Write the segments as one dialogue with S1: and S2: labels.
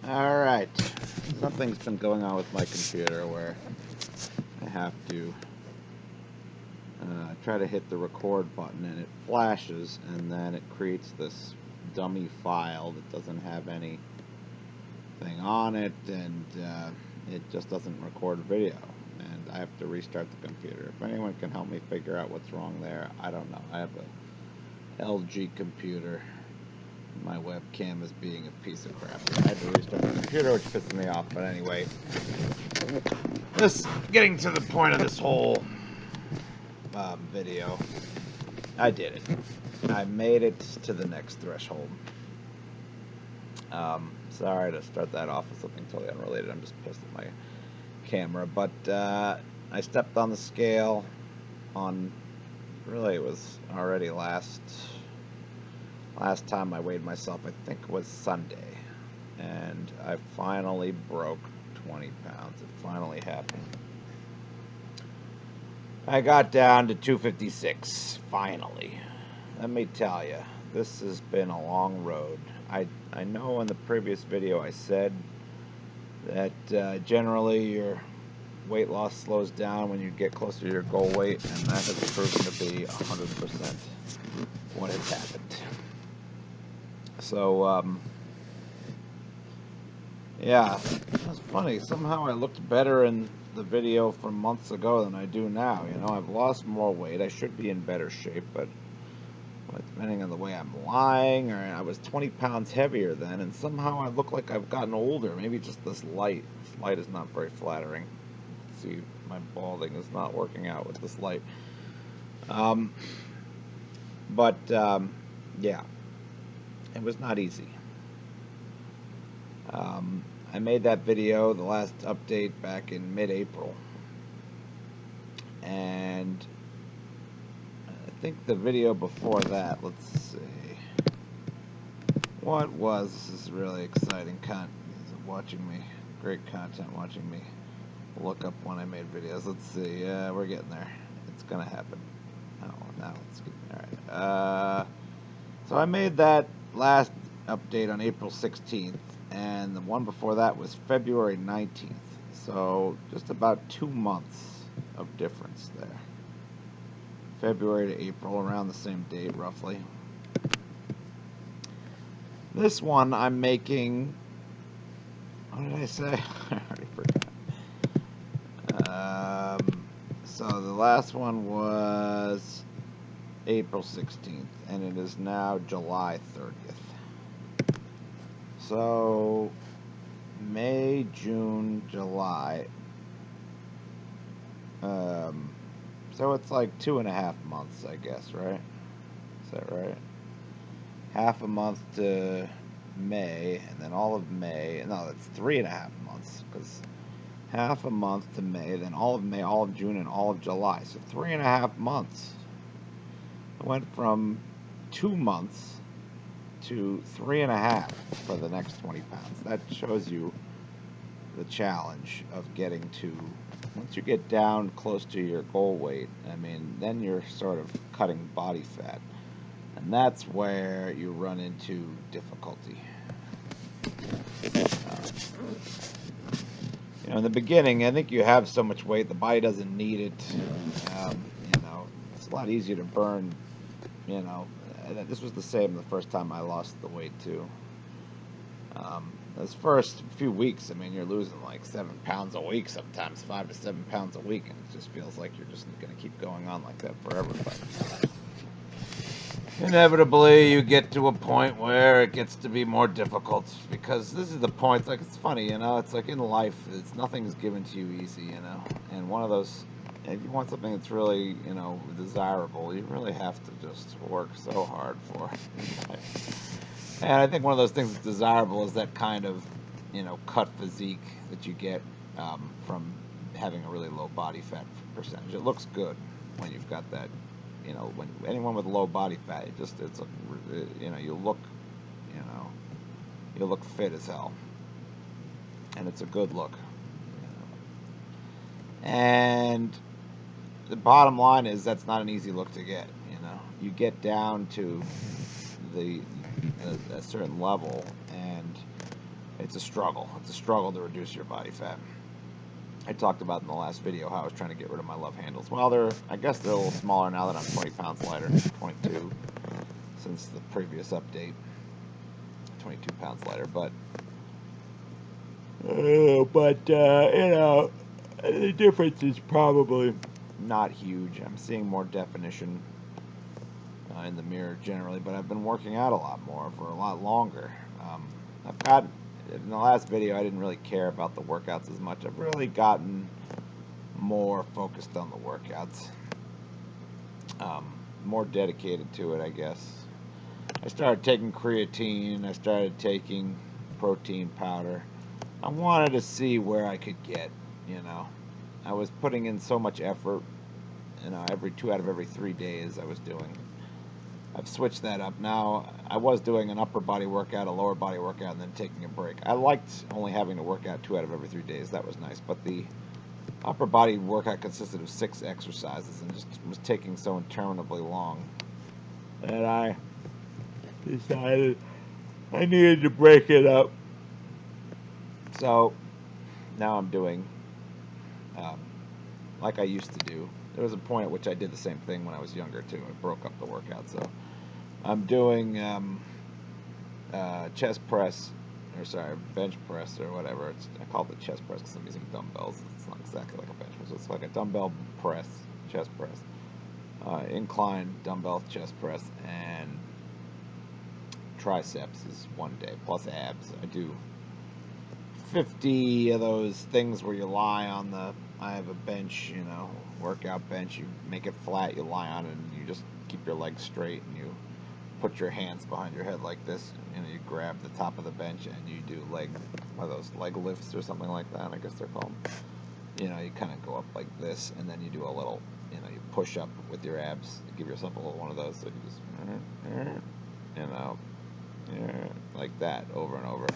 S1: Alright, something's been going on with my computer where I have to try to hit the record button and it flashes and then it creates this dummy file that doesn't have anything on it and it just doesn't record video and I have to restart the computer. If anyone can help me figure out what's wrong there, I don't know. I have a LG computer. My webcam is being a piece of crap. I had to restart the computer, which pisses me off. But anyway, getting to the point of this whole video, I did it. I made it to the next threshold. Sorry to start that off with something totally unrelated. I'm just pissed at my camera. But I stepped on the scale on, really it was already last time I weighed myself, I think it was Sunday, and I finally broke 20 pounds. It finally happened. I got down to 256, finally. Let me tell you, this has been a long road. I know in the previous video I said that generally your weight loss slows down when you get closer to your goal weight, and that has proven to be 100% what has happened. So, yeah, it's funny. Somehow I looked better in the video from months ago than I do now. You know, I've lost more weight. I should be in better shape, but depending on the way I'm lying, or I was 20 pounds heavier then, and somehow I look like I've gotten older. Maybe just this light. This light is not very flattering. See, my balding is not working out with this light. Yeah. It was not easy. I made that video, the last update, back in mid-April. And I think the video before that, let's see. What was, this is really exciting content. Watching me, great content watching me look up when I made videos. Let's see, we're getting there. It's gonna happen. Oh, now it's getting, alright. So I made that last update on April 16th, and the one before that was February 19th. So just about 2 months of difference there. February to April, around the same date, roughly. This one I'm making, what did I say? I already forgot. So the last one was April 16th, and it is now July 30th. So, May, June, July. So it's like 2.5 months, I guess, right? Is that right? Half a month to May, and then all of May. No, that's 3.5 months, because half a month to May, then all of May, all of June, and all of July. So 3.5 months. I went from 2 months to 3.5 for the next 20 pounds. That shows you the challenge of getting to, once you get down close to your goal weight, I mean, then you're sort of cutting body fat. And that's where you run into difficulty. You know, in the beginning, I think you have so much weight, the body doesn't need it. You know, it's a lot easier to burn, you know. This was the same the first time I lost the weight, too. Those first few weeks, I mean, you're losing like 7 pounds a week sometimes, 5 to 7 pounds a week, and it just feels like you're just going to keep going on like that forever. But inevitably, you get to a point where it gets to be more difficult, because this is the point, like, it's funny, you know, it's like in life, nothing's given to you easy, you know, and one of those, if you want something that's really, you know, desirable, you really have to just work so hard for it. And I think one of those things that's desirable is that kind of, you know, cut physique that you get from having a really low body fat percentage. It looks good when you've got that, you know, when anyone with low body fat, you know, you look fit as hell. And it's a good look. You know. And the bottom line is that's not an easy look to get, you know. You get down to a certain level, and it's a struggle. It's a struggle to reduce your body fat. I talked about in the last video how I was trying to get rid of my love handles. Well, I guess they're a little smaller now that I'm 20 pounds lighter, 22 since the previous update. 22 pounds lighter, but the difference is probably not huge. I'm seeing more definition in the mirror generally, but I've been working out a lot more for a lot longer. I've got in the last video I didn't really care about the workouts as much. I've really gotten more focused on the workouts, more dedicated to it, I guess. I started taking creatine. I started taking protein powder. I wanted to see where I could get, you know. I was putting in so much effort, every 2 out of every 3 days I was doing. I've switched that up now. I was doing an upper body workout, a lower body workout, and then taking a break. I liked only having to work out 2 out of every 3 days. That was nice. But the upper body workout consisted of 6 exercises and just was taking so interminably long that I decided I needed to break it up. So now I'm doing like I used to do. There was a point at which I did the same thing when I was younger too. I broke up the workout. So I'm doing chest press, bench press or whatever. I call it the chest press because I'm using dumbbells. It's not exactly like a bench press. It's like a dumbbell press, chest press, incline dumbbell chest press, and triceps is one day plus abs. I do 50 of those things where you lie on I have a bench, workout bench. You make it flat, you lie on it, and you just keep your legs straight, and you put your hands behind your head like this. You grab the top of the bench, and you do one of those leg lifts or something like that, I guess they're called. You kind of go up like this, and then you do a little, you push up with your abs. You give yourself a little one of those, so you just, like that over and over.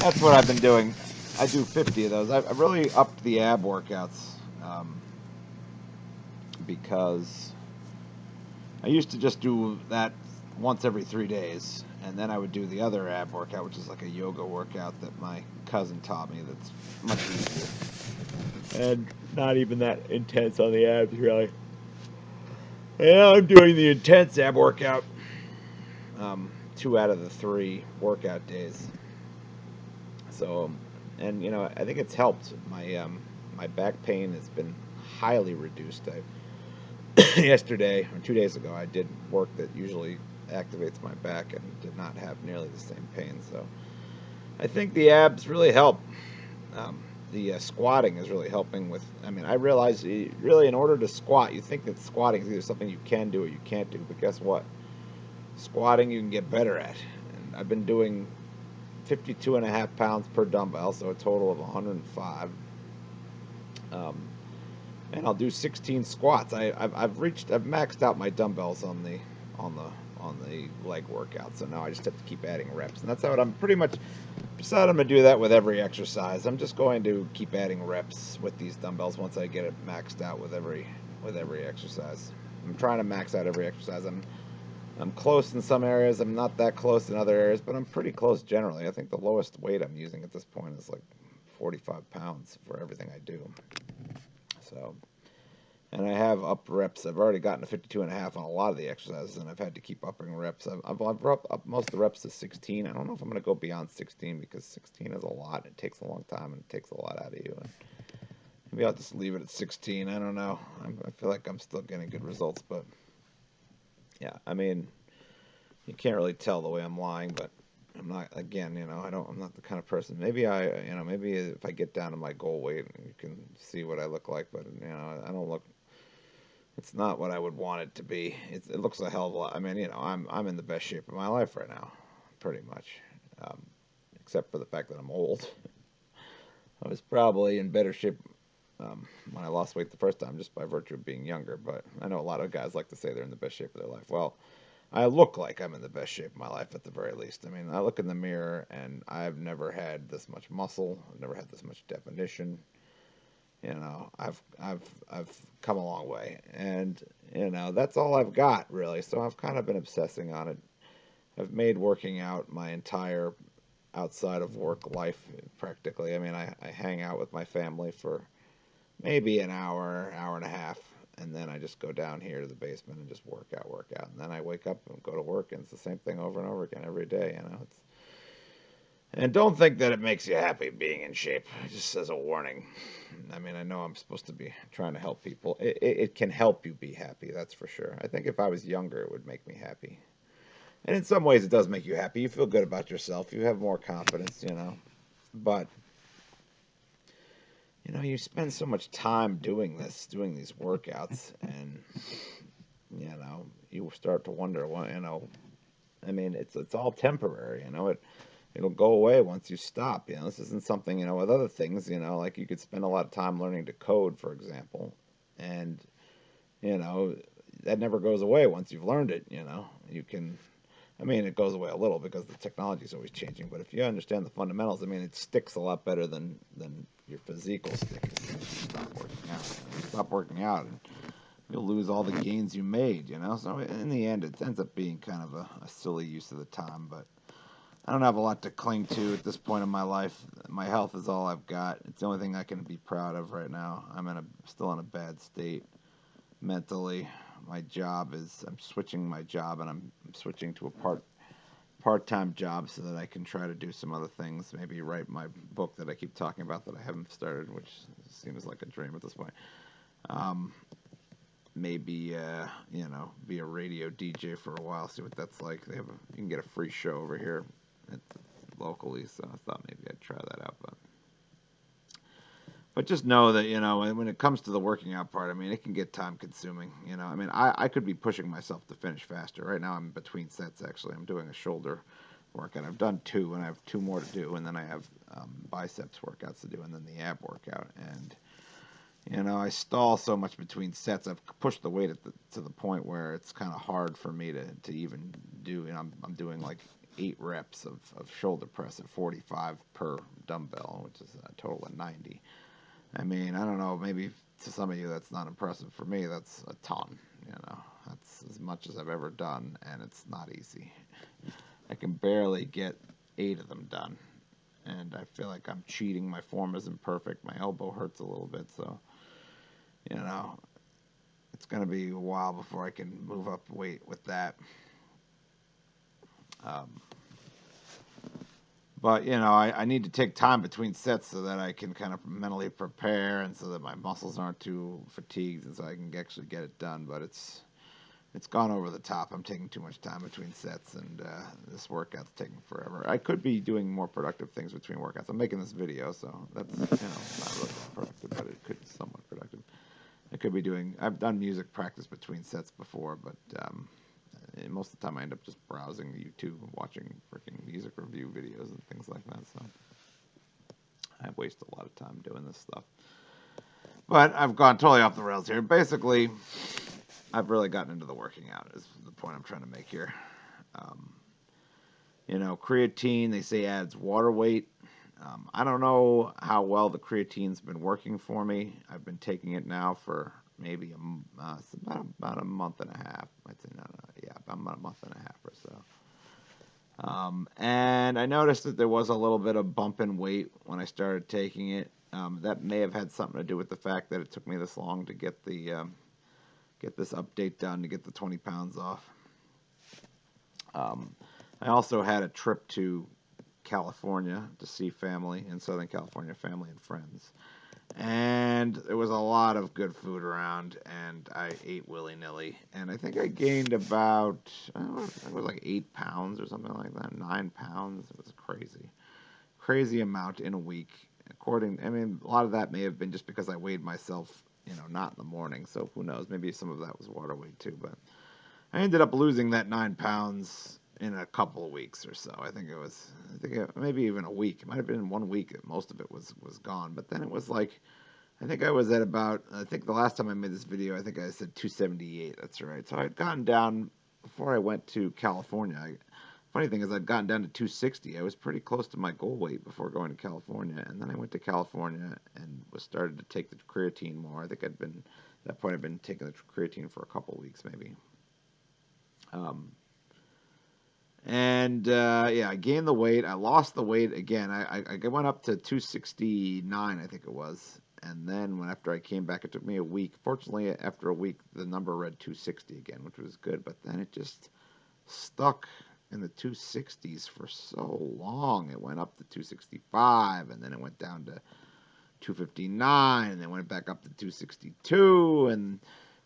S1: That's what I've been doing. I do 50 of those. I've really upped the ab workouts because I used to just do that once every 3 days, and then I would do the other ab workout, which is like a yoga workout that my cousin taught me that's much easier. And not even that intense on the abs, really. And I'm doing the intense ab workout 2 out of the 3 workout days. So, and I think it's helped. My back pain has been highly reduced. Yesterday or 2 days ago, I did work that usually activates my back and did not have nearly the same pain. So, I think the abs really help. The squatting is really helping with. I realize really in order to squat, you think that squatting is either something you can do or you can't do. But guess what? Squatting you can get better at. And I've been doing 52.5 pounds per dumbbell, so a total of 105. And I'll do 16 squats. I've maxed out my dumbbells on the leg workout, so now I just have to keep adding reps, and that's how I'm pretty much decided I'm gonna do that with every exercise. I'm just going to keep adding reps with these dumbbells once I get it maxed out with every exercise. I'm trying to max out every exercise. I'm close in some areas. I'm not that close in other areas, but I'm pretty close generally. I think the lowest weight I'm using at this point is like 45 pounds for everything I do. So, and I have upped reps. I've already gotten to 52.5 on a lot of the exercises, and I've had to keep upping reps. I've up most of the reps to 16. I don't know if I'm going to go beyond 16 because 16 is a lot. It takes a long time, and it takes a lot out of you. And maybe I'll just leave it at 16. I don't know. I feel like I'm still getting good results, but yeah, you can't really tell the way I'm lying, but I'm not, again, I'm not the kind of person, maybe maybe if I get down to my goal weight, you can see what I look like, but, I don't look, it's not what I would want it to be. It looks a hell of a lot. I'm in the best shape of my life right now, pretty much, except for the fact that I'm old. I was probably in better shape when I lost weight the first time, just by virtue of being younger. But I know a lot of guys like to say they're in the best shape of their life. Well, I look like I'm in the best shape of my life at the very least. I look in the mirror and I've never had this much muscle. I've never had this much definition. I've come a long way, and that's all I've got really. So I've kind of been obsessing on it. I've made working out my entire outside of work life practically. I mean, I hang out with my family for maybe an hour, hour and a half, and then I just go down here to the basement and just work out, and then I wake up and go to work, and it's the same thing over and over again every day. You know, it's and don't think that it makes you happy being in shape. Just as a warning. I mean, I know I'm supposed to be trying to help people. It can help you be happy, that's for sure. I think if I was younger, it would make me happy. And in some ways, it does make you happy. You feel good about yourself. You have more confidence, you know. But, you know, you spend so much time doing this, doing these workouts, and, you know, you start to wonder, well, you know, I mean, it's all temporary, you know. It'll go away once you stop. You know, this isn't something, you know, with other things, you know, like you could spend a lot of time learning to code, for example, and, you know, that never goes away once you've learned it, you know. You can, I mean, it goes away a little because the technology is always changing, but if you understand the fundamentals, I mean, it sticks a lot better than your physique will stick if you stop working out. You stop working out and you'll lose all the gains you made, you know. So in the end, it ends up being kind of a silly use of the time, but I don't have a lot to cling to at this point in my life. My health is all I've got. It's the only thing I can be proud of right now. Still in a bad state mentally. I'm switching my job, and I'm switching to a part-time job so that I can try to do some other things. Maybe write my book that I keep talking about that I haven't started, which seems like a dream at this point. Um, Maybe you know, be a radio DJ for a while, see what that's like. You can get a free show over here locally, so I thought maybe I'd try that out. But just know that, you know, when it comes to the working out part, I mean, it can get time consuming. You know, I mean, I could be pushing myself to finish faster. Right now, I'm between sets. Actually, I'm doing a shoulder workout. I've done two, and I have two more to do, and then I have biceps workouts to do, and then the ab workout. And you know, I stall so much between sets. I've pushed the weight to the point where it's kind of hard for me to even do. You know, I'm doing like 8 reps of shoulder press at 45 per dumbbell, which is a total of 90. I mean, I don't know, maybe to some of you that's not impressive. For me, that's a ton, you know. That's as much as I've ever done, and it's not easy. I can barely get 8 of them done, and I feel like I'm cheating. My form isn't perfect. My elbow hurts a little bit, so, you know, it's going to be a while before I can move up weight with that. Um, But, you know, I need to take time between sets so that I can kind of mentally prepare and so that my muscles aren't too fatigued and so I can actually get it done. But it's gone over the top. I'm taking too much time between sets, and this workout's taking forever. I could be doing more productive things between workouts. I'm making this video, so that's, you know, not really productive, but it could be somewhat productive. I've done music practice between sets before, but and most of the time I end up just browsing YouTube and watching freaking music review videos and things like that. So I waste a lot of time doing this stuff. But I've gone totally off the rails here. Basically, I've really gotten into the working out is the point I'm trying to make here. Um, you know, creatine, they say adds water weight. I don't know how well the creatine's been working for me. I've been taking it now for maybe about a month and a half. I'd say yeah, about a month and a half or so. And I noticed that there was a little bit of bump in weight when I started taking it. That may have had something to do with the fact that it took me this long to get get this update done to get the 20 pounds off. I also had a trip to California to see family in Southern California, family and friends. And there was a lot of good food around, and I ate willy-nilly. And I think I gained about, it was like 8 pounds or something like that, 9 pounds. It was crazy. Crazy amount in a week. I mean, a lot of that may have been just because I weighed myself, you know, not in the morning. So who knows? Maybe some of that was water weight too. But I ended up losing that 9 pounds in a couple of weeks or so. Maybe even a week. It might have been 1 week that most of it was gone. But then it was like, I think the last time I made this video, I think I said 278. That's right. So I'd gotten down, before I went to California, funny thing is I'd gotten down to 260. I was pretty close to my goal weight before going to California. And then I went to California and started to take the creatine more. I think at that point I'd been taking the creatine for a couple of weeks maybe. And yeah, I gained the weight. I lost the weight again. I went up to 269, I think it was. And then after I came back, it took me a week. Fortunately, after a week, the number read 260 again, which was good. But then it just stuck in the 260s for so long. It went up to 265, and then it went down to 259, and then went back up to 262, and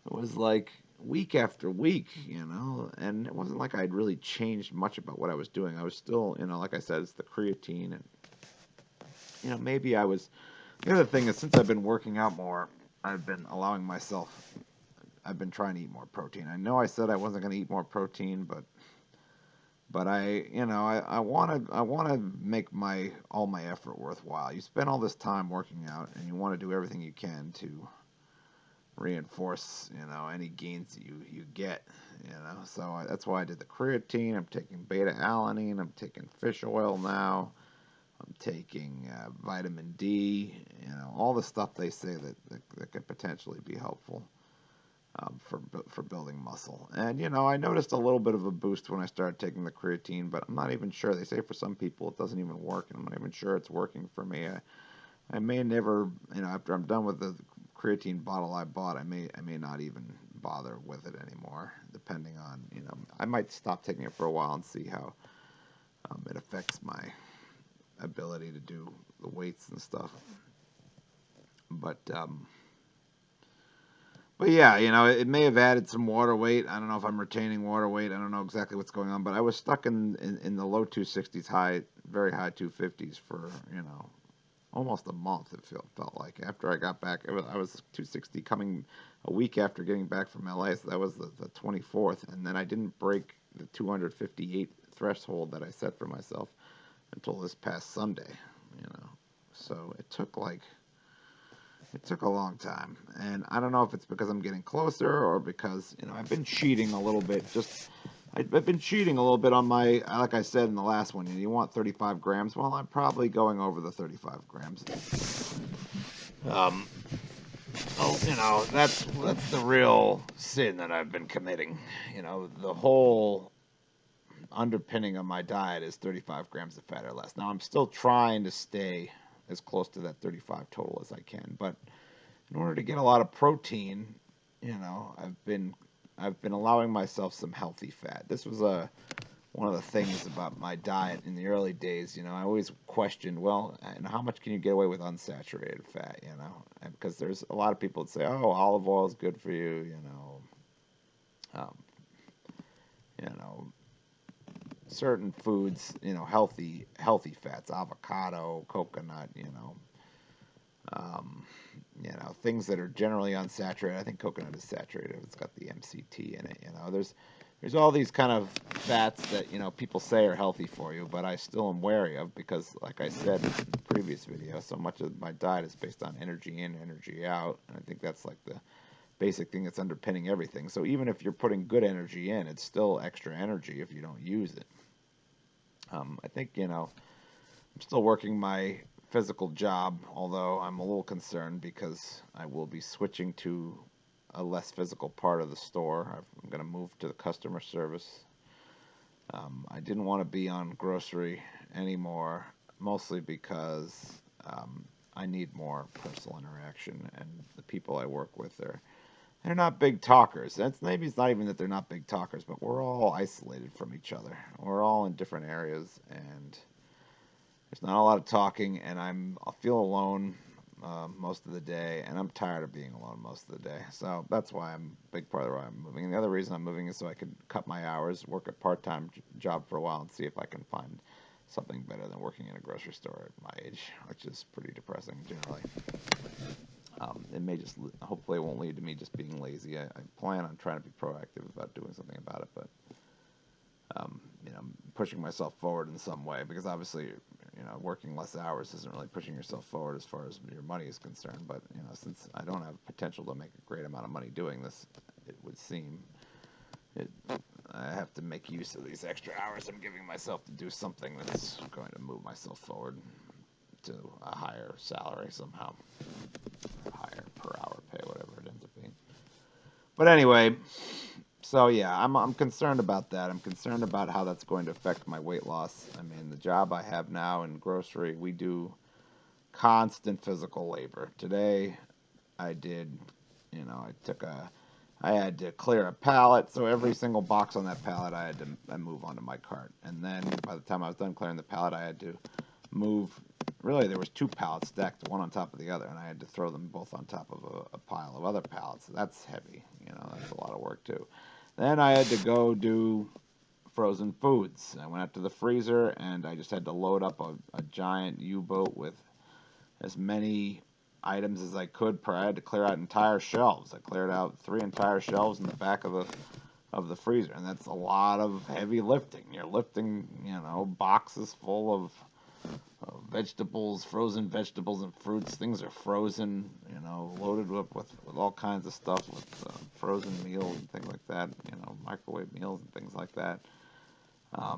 S1: it was like week after week, and it wasn't like I'd really changed much about what I was doing. I was still, like I said, it's the creatine, and maybe I was. The other thing is, since I've been working out more, I've been allowing myself. I've been trying to eat more protein. I know I said I wasn't going to eat more protein, but I want to make all my effort worthwhile. You spend all this time working out, and you want to do everything you can to reinforce any gains that you get. So that's why I did the creatine. I'm taking beta alanine. I'm taking fish oil now. I'm taking vitamin D. All the stuff they say that could potentially be helpful. For building muscle. And, I noticed a little bit of a boost when I started taking the creatine, but I'm not even sure. They say for some people it doesn't even work, and I'm not even sure it's working for me. I may never, after I'm done with the creatine bottle I bought, I may not even bother with it anymore, depending on, I might stop taking it for a while and see how it affects my ability to do the weights and stuff. But yeah, it may have added some water weight. I don't know if I'm retaining water weight. I don't know exactly what's going on, but I was stuck in the low 260s, very high 250s for, almost a month, it felt like. After I got back, I was 260 coming a week after getting back from LA, so that was the 24th, and then I didn't break the 258 threshold that I set for myself until this past Sunday, So it took a long time, and I don't know if it's because I'm getting closer or because I've been cheating a little bit. I've been cheating a little bit on my, like I said in the last one. You want 35 grams? Well, I'm probably going over the 35 grams. That's the real sin that I've been committing. The whole underpinning of my diet is 35 grams of fat or less. Now I'm still trying to stay as close to that 35 total as I can, but in order to get a lot of protein, I've been allowing myself some healthy fat. This was one of the things about my diet in the early days. I always questioned, well, how much can you get away with unsaturated fat? Because there's a lot of people that say, oh, olive oil is good for you. Um, certain foods, healthy fats, avocado, coconut, um, things that are generally unsaturated. I think coconut is saturated. It's got the MCT in it. There's all these kind of fats that people say are healthy for you, but I still am wary of because, like I said in the previous video, so much of my diet is based on energy in, energy out, and I think that's like the basic thing that's underpinning everything. So even if you're putting good energy in, it's still extra energy if you don't use it. I think I'm still working my physical job, although I'm a little concerned because I will be switching to a less physical part of the store. I'm going to move to the customer service. I didn't want to be on grocery anymore, mostly because I need more personal interaction, and the people I work with they're not big talkers. Maybe it's not even that they're not big talkers, but we're all isolated from each other. We're all in different areas, and there's not a lot of talking, and I feel alone most of the day, and I'm tired of being alone most of the day. So that's why I'm a big part of why I'm moving. And the other reason I'm moving is so I can cut my hours, work a part-time job for a while, and see if I can find something better than working in a grocery store at my age, which is pretty depressing generally. It may hopefully it won't lead to me just being lazy. I plan on trying to be proactive about doing something about it, but pushing myself forward in some way, because obviously, working less hours isn't really pushing yourself forward as far as your money is concerned. But, since I don't have potential to make a great amount of money doing this, it would seem I have to make use of these extra hours I'm giving myself to do something that's going to move myself forward to a higher salary somehow, higher per hour pay, whatever it ends up being. But anyway, So yeah, I'm concerned about that. I'm concerned about how that's going to affect my weight loss. I mean, the job I have now in grocery, we do constant physical labor. Today, I did, I had to clear a pallet, so every single box on that pallet I had to move onto my cart. And then by the time I was done clearing the pallet, I had to move. Really, there was two pallets stacked, one on top of the other, and I had to throw them both on top of a pile of other pallets. So that's heavy. That's a lot of work too. Then I had to go do frozen foods. I went out to the freezer and I just had to load up a giant U-boat with as many items as I could per. I had to clear out entire shelves. I cleared out 3 entire shelves in the back of the freezer, and that's a lot of heavy lifting. You're lifting, boxes full of vegetables, frozen vegetables and fruits. Things are frozen, loaded up with all kinds of stuff, with frozen meals and things like that, microwave meals and things like that.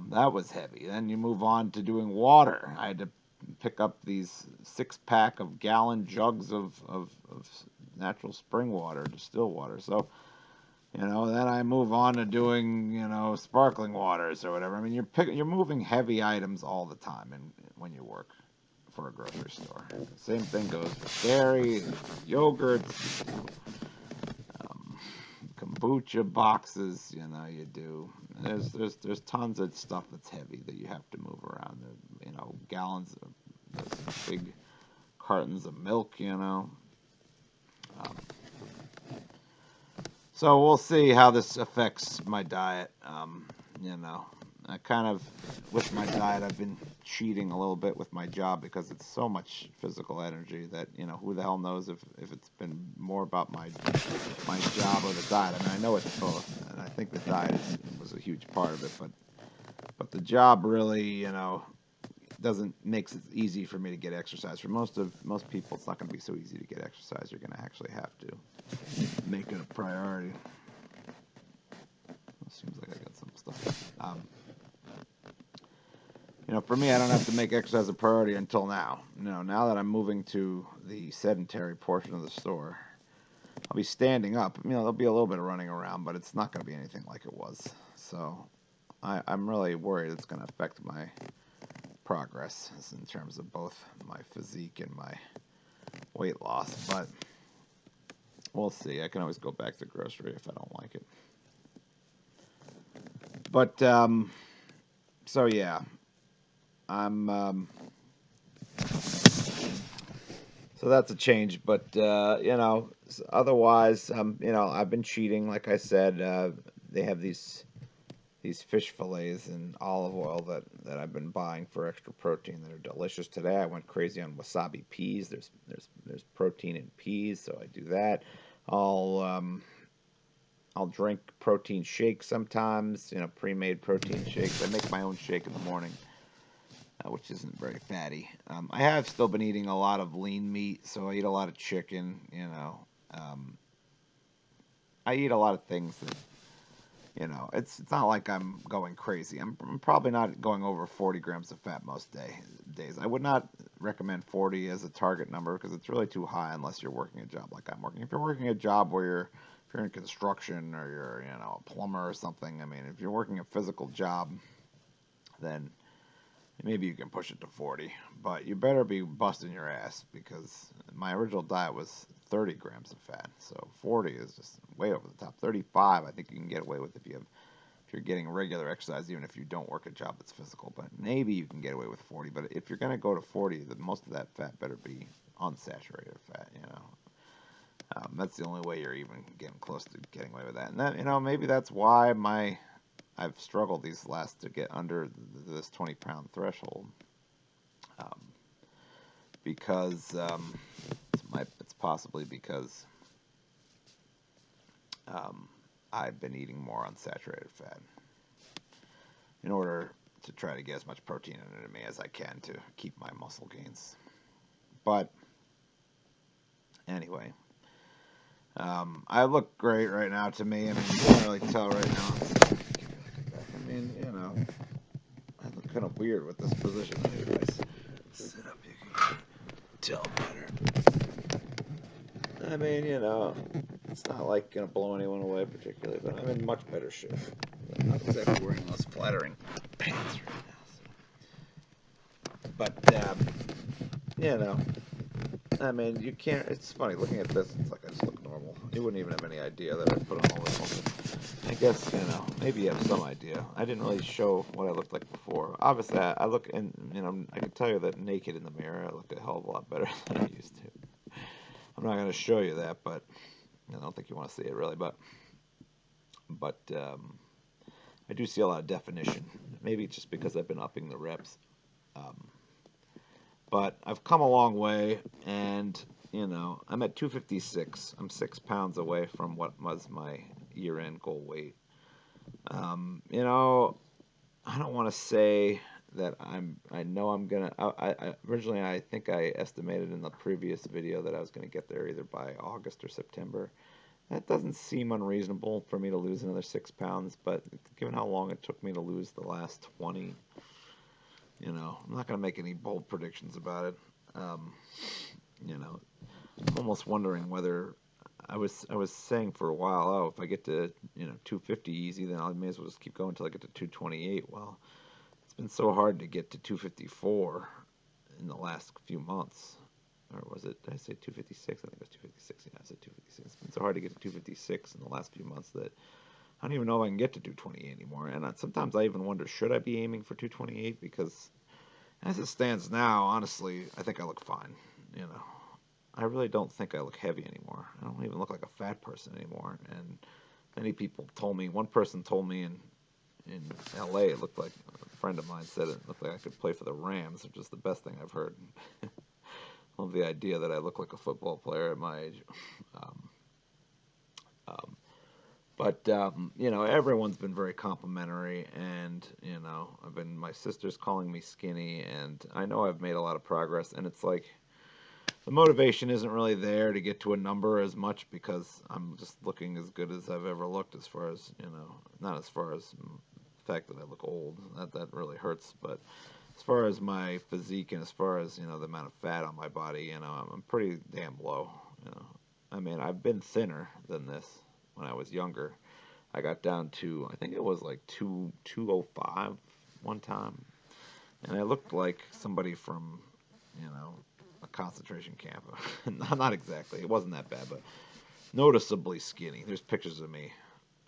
S1: That was heavy. Then you move on to doing water. I had to pick up these 6-pack of gallon jugs of natural spring water, distilled water. So, then I move on to doing, sparkling waters or whatever. I mean, you're moving heavy items all the time, and when you work for a grocery store, same thing goes with dairy, yogurts, kombucha boxes. You do. There's tons of stuff that's heavy that you have to move around. Gallons of big cartons of milk. So we'll see how this affects my diet. I kind of, with my diet, I've been cheating a little bit with my job because it's so much physical energy that, who the hell knows if it's been more about my job or the diet. I mean, I know it's both, and I think the diet was a huge part of it, but the job really, doesn't makes it easy for me to get exercise. For most people, it's not going to be so easy to get exercise. You're going to actually have to make it a priority. It seems like I got some stuff. For me, I don't have to make exercise a priority until now. Now that I'm moving to the sedentary portion of the store, I'll be standing up. There'll be a little bit of running around, but it's not going to be anything like it was. So I'm really worried it's going to affect my progress in terms of both my physique and my weight loss. But we'll see. I can always go back to grocery if I don't like it. But, so yeah. I'm so that's a change, but otherwise, I've been cheating. Like I said, they have these fish fillets and olive oil that I've been buying for extra protein that are delicious. Today I went crazy on wasabi peas. There's protein in peas, so I do that. I'll drink protein shakes sometimes, pre-made protein shakes. I make my own shake in the morning, which isn't very fatty. I have still been eating a lot of lean meat, so I eat a lot of chicken, I eat a lot of things that, it's not like I'm going crazy. I'm probably not going over 40 grams of fat most days. I would not recommend 40 as a target number because it's really too high unless you're working a job like I'm working. If you're working a job where if you're in construction or you're, a plumber or something, I mean, if you're working a physical job, then maybe you can push it to 40, but you better be busting your ass because my original diet was 30 grams of fat, so 40 is just way over the top. 35, I think you can get away with if you're getting regular exercise, even if you don't work a job that's physical. But maybe you can get away with 40. But if you're going to go to 40, then most of that fat better be unsaturated fat. That's the only way you're even getting close to getting away with that. And that, maybe that's why I've struggled these last to get under this 20-pound threshold, because it's possibly because I've been eating more unsaturated fat in order to try to get as much protein into me as I can to keep my muscle gains. But anyway, I look great right now to me. I mean, you can't really tell right now. I mean, I look kind of weird with this position. Maybe if I sit up, you can tell better. I mean, It's not like gonna blow anyone away particularly, but I'm in much better shape. I'm not exactly wearing those flattering pants right now. So. But you know, I mean, you can't. It's funny looking at this. It's like I just look normal. You wouldn't even have any idea that I put on all this muscle. I guess maybe you have some idea. I didn't really show what I looked like before. Obviously, I look and I can tell you that naked in the mirror, I look a hell of a lot better than I used to. I'm not going to show you that, but I don't think you want to see it really. But I do see a lot of definition. Maybe just because I've been upping the reps. But I've come a long way, and I'm at 256. I'm 6 pounds away from what was my year-end goal weight. I don't want to say that I know I'm gonna. Originally I think I estimated in the previous video that I was gonna get there either by August or September. That doesn't seem unreasonable for me to lose another 6 pounds, but given how long it took me to lose the last 20, I'm not gonna make any bold predictions about it. I'm almost wondering whether I was saying for a while, oh, if I get to 250 easy, then I may as well just keep going until I get to 228. Well, it's been so hard to get to 254 in the last few months. Or was it, did I say 256? I think it was 256. Yeah, I said 256. It's been so hard to get to 256 in the last few months that I don't even know if I can get to 228 anymore. And sometimes I even wonder, should I be aiming for 228? Because as it stands now, honestly, I think I look fine. I really don't think I look heavy anymore. I don't even look like a fat person anymore. And many people told me, one person told me in LA, it looked like, a friend of mine said it looked like I could play for the Rams, which is the best thing I've heard. Love the idea that I look like a football player at my age. Everyone's been very complimentary, and my sister's calling me skinny, and I know I've made a lot of progress, and it's like the motivation isn't really there to get to a number as much because I'm just looking as good as I've ever looked, as far as not as far as the fact that I look old, that really hurts, but as far as my physique and as far as the amount of fat on my body, I'm pretty damn low. I mean, I've been thinner than this when I was younger. I got down to, I think it was like 205 one time, and I looked like somebody from a concentration camp. Not exactly, it wasn't that bad, but noticeably skinny. There's pictures of me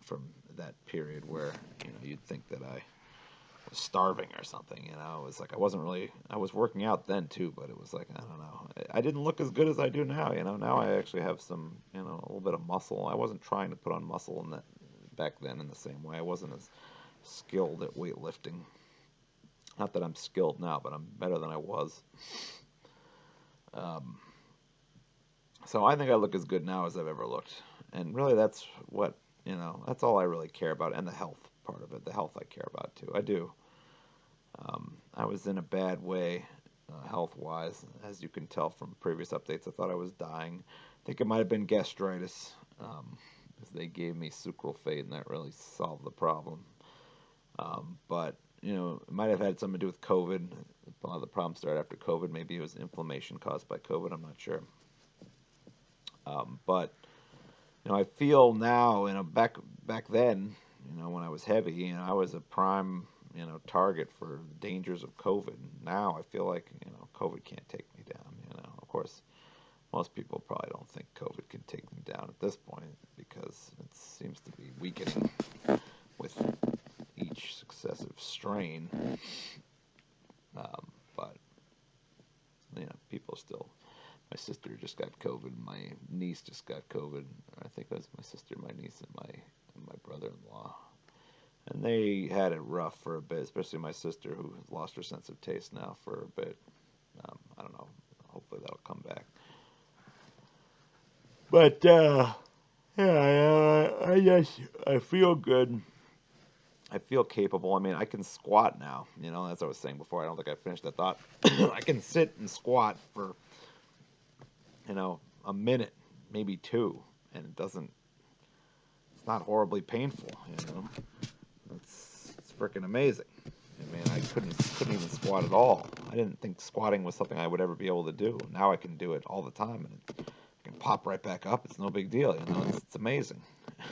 S1: from that period where you'd think that I was starving or something. It was like I was working out then too, but it was like, I don't know, I didn't look as good as I do now. Now I actually have some a little bit of muscle. I wasn't trying to put on muscle in that back then in the same way. I wasn't as skilled at weightlifting. Not that I'm skilled now, but I'm better than I was. So I think I look as good now as I've ever looked, and really that's what that's all I really care about, and the health part of it. The health I care about too. I do. I was in a bad way health-wise, as you can tell from previous updates. I thought I was dying. I think it might have been gastritis, because they gave me sucralfate, and that really solved the problem. But it might have had something to do with COVID. A lot of the problems started after COVID. Maybe it was inflammation caused by COVID. I'm not sure. But I feel now, back then, when I was heavy, I was a prime, target for the dangers of COVID. Now I feel like, COVID can't take me down. Of course, most people probably don't think COVID can take them down at this point because it seems to be weakening with each successive strain. But people still. My sister just got COVID. My niece just got COVID. I think it was my sister, my niece, and my brother-in-law. And they had it rough for a bit, especially my sister, who has lost her sense of taste now for a bit. I don't know. Hopefully that'll come back. But I feel good. I feel capable. I mean, I can squat now. As I was saying before, I don't think I finished that thought. I can sit and squat for a minute, maybe two, and it's not horribly painful, It's freaking amazing. I mean, I couldn't even squat at all. I didn't think squatting was something I would ever be able to do. Now I can do it all the time, and I can pop right back up. It's no big deal, you know. It's amazing.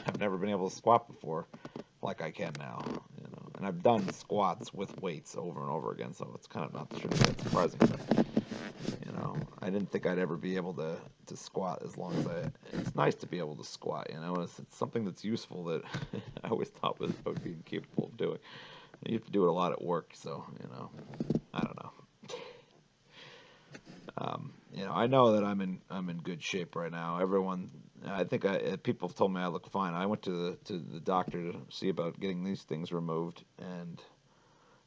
S1: I've never been able to squat before like I can now, you know. And I've done squats with weights over and over again, so it's kind of not sure that surprising. But, you know, I didn't think I'd ever be able to squat as long as it's nice to be able to squat, you know. It's something that's useful that I always thought was I would be capable of doing. You have to do it a lot at work, so, you know, I don't know. You know, I know that I'm in good shape right now. Everyone, I think people have told me I look fine. I went to the doctor to see about getting these things removed, and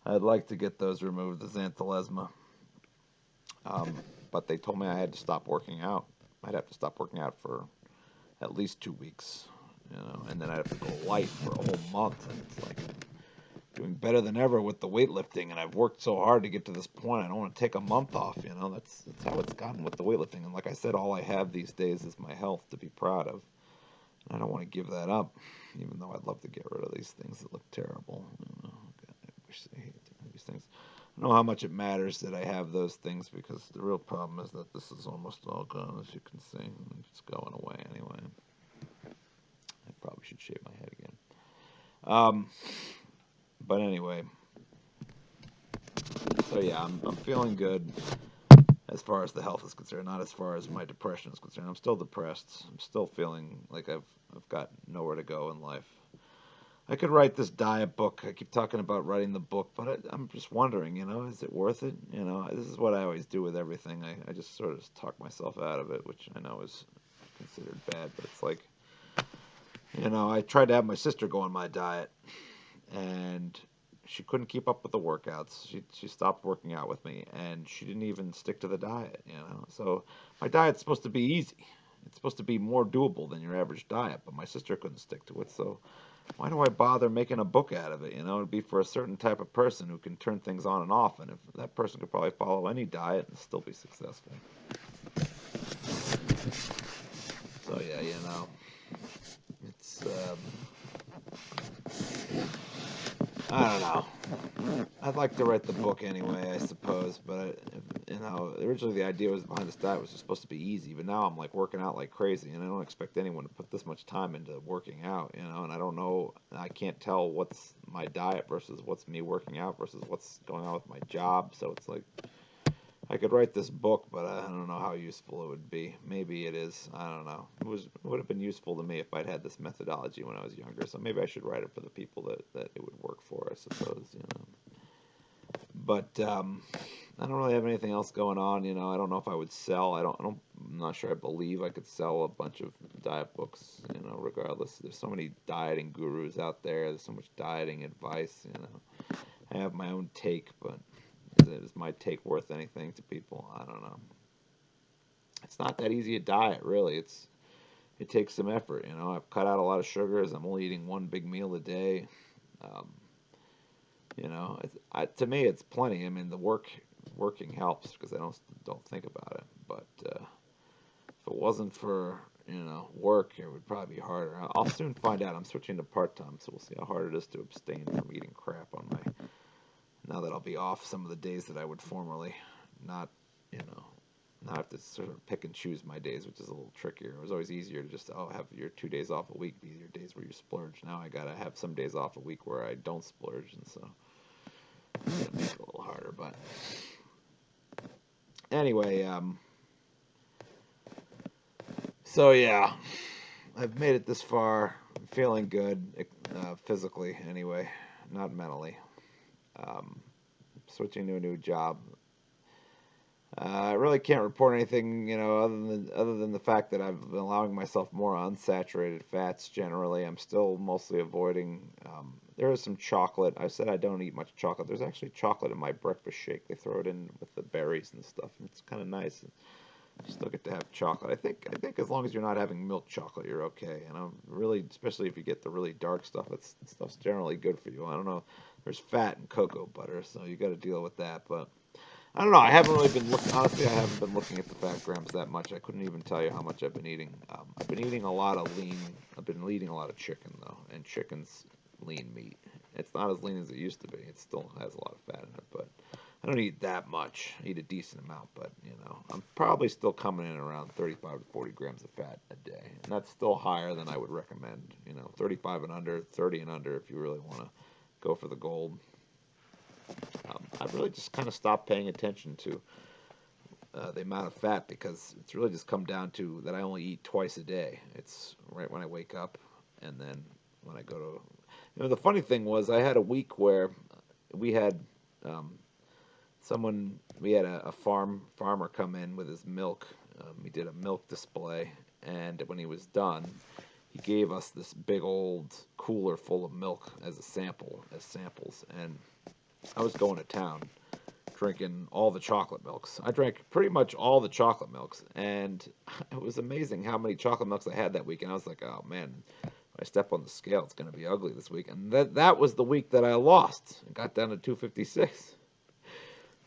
S1: I'd like to get those removed, the xanthelasma. But they told me I had to stop working out. I'd have to stop working out for at least 2 weeks, you know, and then I'd have to go light for a whole month. And it's like doing better than ever with the weightlifting, and I've worked so hard to get to this point. I don't want to take a month off, you know. That's how it's gotten with the weightlifting. And like I said, all I have these days is my health to be proud of. And I don't want to give that up, even though I'd love to get rid of these things that look terrible. You know, God, I wish I hated these things. I don't know how much it matters that I have those things, because the real problem is that this is almost all gone, as you can see. It's going away anyway. I probably should shave my head again. But anyway, so yeah, I'm feeling good as far as the health is concerned, not as far as my depression is concerned. I'm still depressed. I'm still feeling like I've got nowhere to go in life. I could write this diet book. I keep talking about writing the book, but I'm just wondering, you know, is it worth it? You know, this is what I always do with everything. I just sort of talk myself out of it, which I know is considered bad, but it's like, you know, I tried to have my sister go on my diet, and she couldn't keep up with the workouts. She stopped working out with me, and she didn't even stick to the diet, you know. So my diet's supposed to be easy. It's supposed to be more doable than your average diet, but my sister couldn't stick to it. So why do I bother making a book out of it? You know, it'd be for a certain type of person who can turn things on and off, and if that person could probably follow any diet and still be successful. So yeah, you know, it's I don't know. I'd like to write the book anyway, I suppose, but you know, originally the idea was behind this diet was just supposed to be easy, but now I'm like working out like crazy, and I don't expect anyone to put this much time into working out, you know, and I don't know, I can't tell what's my diet versus what's me working out versus what's going on with my job, so it's like, I could write this book, but I don't know how useful it would be. Maybe it is. I don't know. It would have been useful to me if I'd had this methodology when I was younger. So maybe I should write it for the people that it would work for, I suppose. You know. But I don't really have anything else going on. You know, I don't know if I would sell. I'm not sure. I believe I could sell a bunch of diet books. You know, regardless. There's so many dieting gurus out there. There's so much dieting advice. You know, I have my own take, but is my take worth anything to people? I don't know. It's not that easy a diet, really. It takes some effort. You know, I've cut out a lot of sugars. I'm only eating one big meal a day. Um, you know, to me, it's plenty. I mean, the working helps because I don't think about it. But if it wasn't for work, it would probably be harder. I'll soon find out. I'm switching to part time, so we'll see how hard it is to abstain from eating crap on my. Now that I'll be off some of the days that I would formerly not, not have to sort of pick and choose my days, which is a little trickier. It was always easier to just, have your 2 days off a week be your days where you splurge. Now I gotta have some days off a week where I don't splurge, and so it's gonna make it a little harder. But anyway, so yeah, I've made it this far. I'm feeling good, physically anyway, not mentally. Switching to a new job. I really can't report anything, other than the fact that I've been allowing myself more unsaturated fats generally. I'm still mostly avoiding. There is some chocolate. I said I don't eat much chocolate. There's actually chocolate in my breakfast shake. They throw it in with the berries and stuff, and it's kind of nice. You still get to have chocolate. I think as long as you're not having milk chocolate, you're okay. And I'm really, especially if you get the really dark stuff, stuff's generally good for you. I don't know. There's fat in cocoa butter, so you got to deal with that, but. I don't know. I haven't really been looking. Honestly, I haven't been looking at the fat grams that much. I couldn't even tell you how much I've been eating. I've been eating a lot of lean. I've been eating a lot of chicken though, and chicken's lean meat. It's not as lean as it used to be. It still has a lot of fat in it, but I don't eat that much. I eat a decent amount, but I'm probably still coming in around 35 to 40 grams of fat a day, and that's still higher than I would recommend. 35 and under, 30 and under if you really want to go for the gold. I've really just kind of stopped paying attention to the amount of fat because it's really just come down to that I only eat twice a day. It's right when I wake up, and then when I go to. The funny thing was I had a week where we had um, we had a farmer come in with his milk. He did a milk display, and when he was done, he gave us this big old cooler full of milk as samples. And I was going to town, drinking all the chocolate milks. I drank pretty much all the chocolate milks, and it was amazing how many chocolate milks I had that week. And I was like, oh man, if I step on the scale, it's going to be ugly this week. And that was the week that I lost. I got down to 256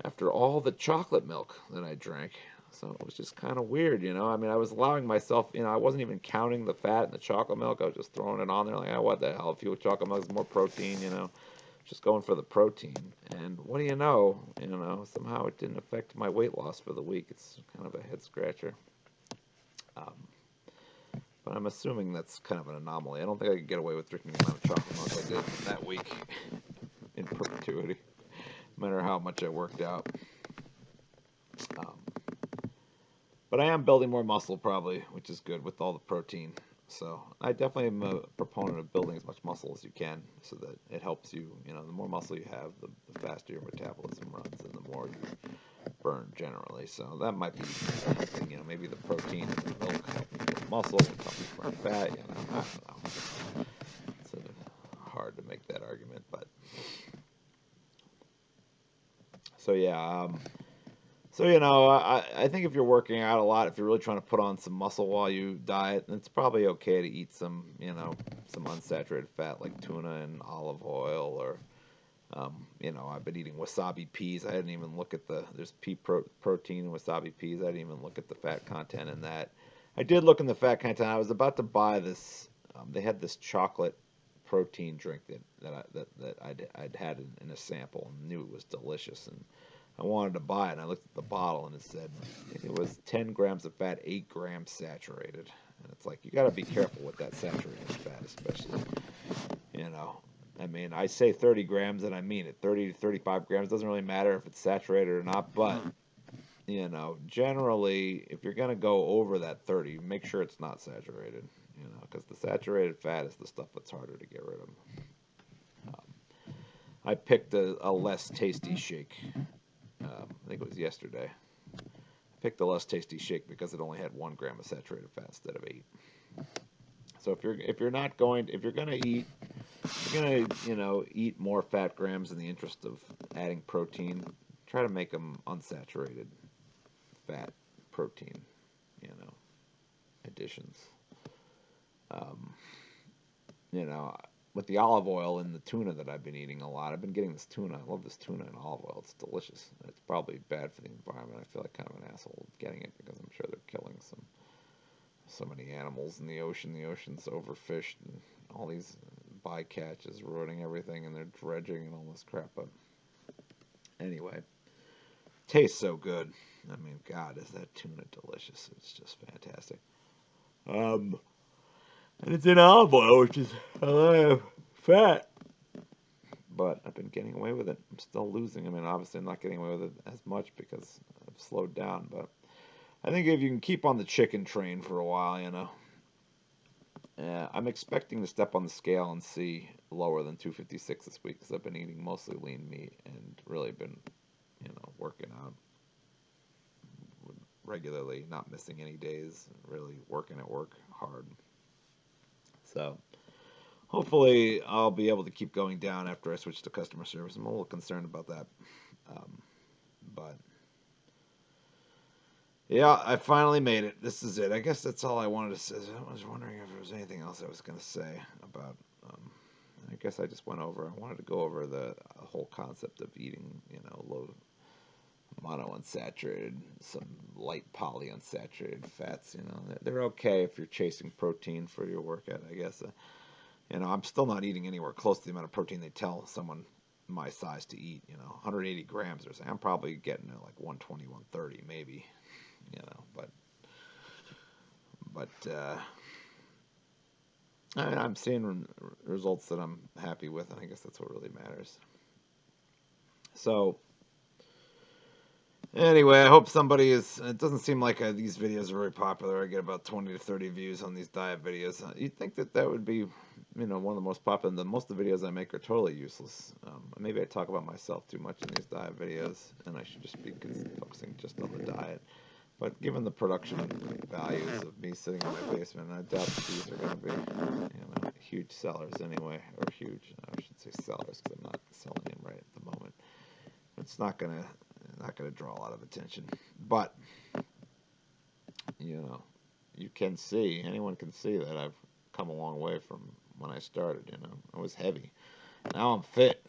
S1: after all the chocolate milk that I drank. So it was just kind of weird. I mean, I was allowing myself, I wasn't even counting the fat in the chocolate milk. I was just throwing it on there like, what the hell? A few chocolate milk is more protein, just going for the protein. And what do you know? Somehow it didn't affect my weight loss for the week. It's kind of a head scratcher. But I'm assuming that's kind of an anomaly. I don't think I could get away with drinking the amount of chocolate milk I did that week in perpetuity, no matter how much I worked out. But I am building more muscle probably, which is good with all the protein. So I definitely am a proponent of building as much muscle as you can so that it helps you. The more muscle you have, the faster your metabolism runs and the more you burn generally. So that might be something, maybe the protein in the milk helping build muscle, which helps you burn fat. I don't know. It's hard to make that argument, but so yeah. I think if you're working out a lot, if you're really trying to put on some muscle while you diet, then it's probably okay to eat some unsaturated fat like tuna and olive oil, or, I've been eating wasabi peas. I didn't even look at there's protein in wasabi peas. I didn't even look at the fat content in that. I did look in the fat content. I was about to buy this. They had this chocolate protein drink that I'd had in a sample and knew it was delicious, and I wanted to buy it, and I looked at the bottle, and it said it was 10 grams of fat, 8 grams saturated. And it's like, you got to be careful with that saturated fat, especially. I mean, I say 30 grams, and I mean it. 30 to 35 grams doesn't really matter if it's saturated or not, but, generally, if you're going to go over that 30, make sure it's not saturated, because the saturated fat is the stuff that's harder to get rid of. I picked a less tasty shake. I think it was yesterday. I picked the less tasty shake because it only had 1 gram of saturated fat instead of 8. So if you're gonna eat more fat grams in the interest of adding protein, try to make them unsaturated fat protein, additions. Um, with the olive oil and the tuna that I've been eating a lot. I've been getting this tuna. I love this tuna and olive oil. It's delicious. It's probably bad for the environment. I feel like kind of an asshole getting it because I'm sure they're killing so many animals in the ocean. The ocean's overfished and all these bycatches ruining everything, and they're dredging and all this crap. But anyway, tastes so good. I mean, God, is that tuna delicious? It's just fantastic. And it's in olive oil, which is a lot of fat. But I've been getting away with it. I'm still losing. I mean, obviously, I'm not getting away with it as much because I've slowed down. But I think if you can keep on the chicken train for a while, I'm expecting to step on the scale and see lower than 256 this week because I've been eating mostly lean meat and really been, working out regularly, not missing any days, really working at work hard. So hopefully I'll be able to keep going down after I switch to customer service. I'm a little concerned about that. But yeah, I finally made it. This is it. I guess that's all I wanted to say. I was wondering if there was anything else I was going to say about. I guess I just went over. I wanted to go over the whole concept of eating, low monounsaturated, some light polyunsaturated fats. They're okay if you're chasing protein for your workout. I guess. I'm still not eating anywhere close to the amount of protein they tell someone my size to eat. 180 grams or something. I'm probably getting like 120, 130 maybe. But I'm seeing results that I'm happy with, and I guess that's what really matters. So anyway, I hope somebody is. It doesn't seem like these videos are very popular. I get about 20 to 30 views on these diet videos. You'd think that would be, one of the most popular. Most of the videos I make are totally useless. Maybe I talk about myself too much in these diet videos, and I should just be focusing just on the diet. But given the production values of me sitting in my basement, I doubt that these are going to be, huge sellers anyway, or huge. I should say sellers because I'm not selling them right at the moment. It's not going to draw a lot of attention, but you can see, anyone can see that I've come a long way from when I started. I was heavy. Now I'm fit.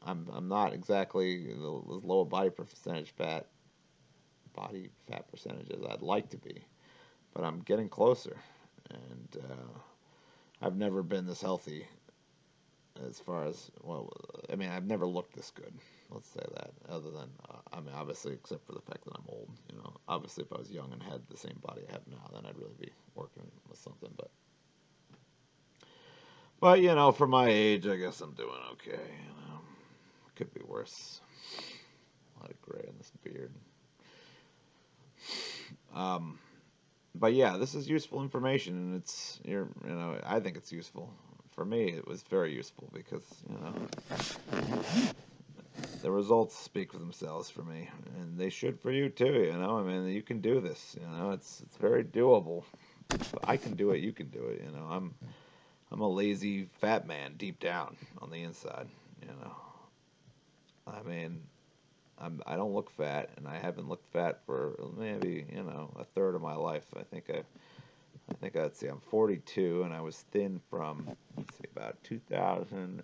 S1: I'm not exactly as low a body fat percentage as I'd like to be, but I'm getting closer, and I've never been this healthy. As far as, well, I mean, I've never looked this good. Let's say that. Other than, obviously, except for the fact that I'm old. Obviously, if I was young and had the same body I have now, then I'd really be working with something. But for my age, I guess I'm doing okay. Could be worse. A lot of gray in this beard. But yeah, this is useful information, and I think it's useful. For me, it was very useful because the results speak for themselves for me, and they should for you too. I mean, you can do this. It's very doable. If I can do it, you can do it. I'm a lazy fat man deep down on the inside. I mean, I don't look fat, and I haven't looked fat for maybe a third of my life. I think I'd say I'm 42, and I was thin from, let's see, about 2000, and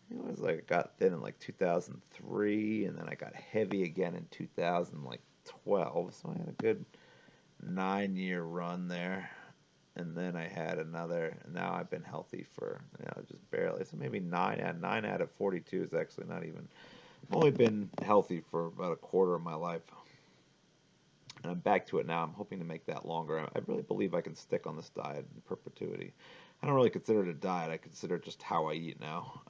S1: it was like I got thin in like 2003, and then I got heavy again in 2012. So I had a good 9-year run there, and then I had another. And now I've been healthy for just barely. So maybe 9 out of 42 is actually not even. I've only been healthy for about a quarter of my life. And I'm back to it now. I'm hoping to make that longer. I really believe I can stick on this diet in perpetuity. I don't really consider it a diet. I consider it just how I eat now.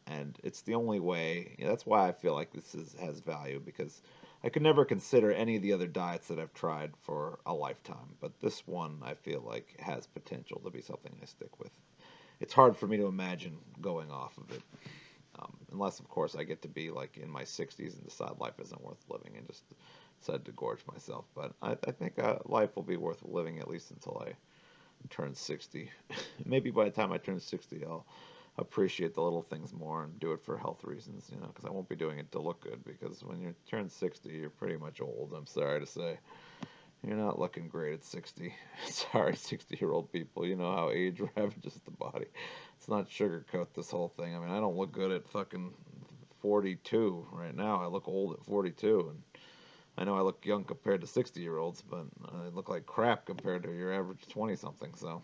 S1: And it's the only way. That's why I feel like this has value, because I could never consider any of the other diets that I've tried for a lifetime. But this one, I feel like, has potential to be something I stick with. It's hard for me to imagine going off of it. Unless, of course, I get to be like in my 60s and decide life isn't worth living and just decide to gorge myself. But I think life will be worth living at least until I turn 60. Maybe by the time I turn 60, I'll appreciate the little things more and do it for health reasons, because I won't be doing it to look good, because when you turn 60, you're pretty much old, I'm sorry to say. You're not looking great at 60. Sorry, 60-year-old people. You know how age ravages the body. Let's not sugarcoat this whole thing. I mean, I don't look good at fucking 42 right now. I look old at 42, and I know I look young compared to 60-year-olds, but I look like crap compared to your average 20-something, so,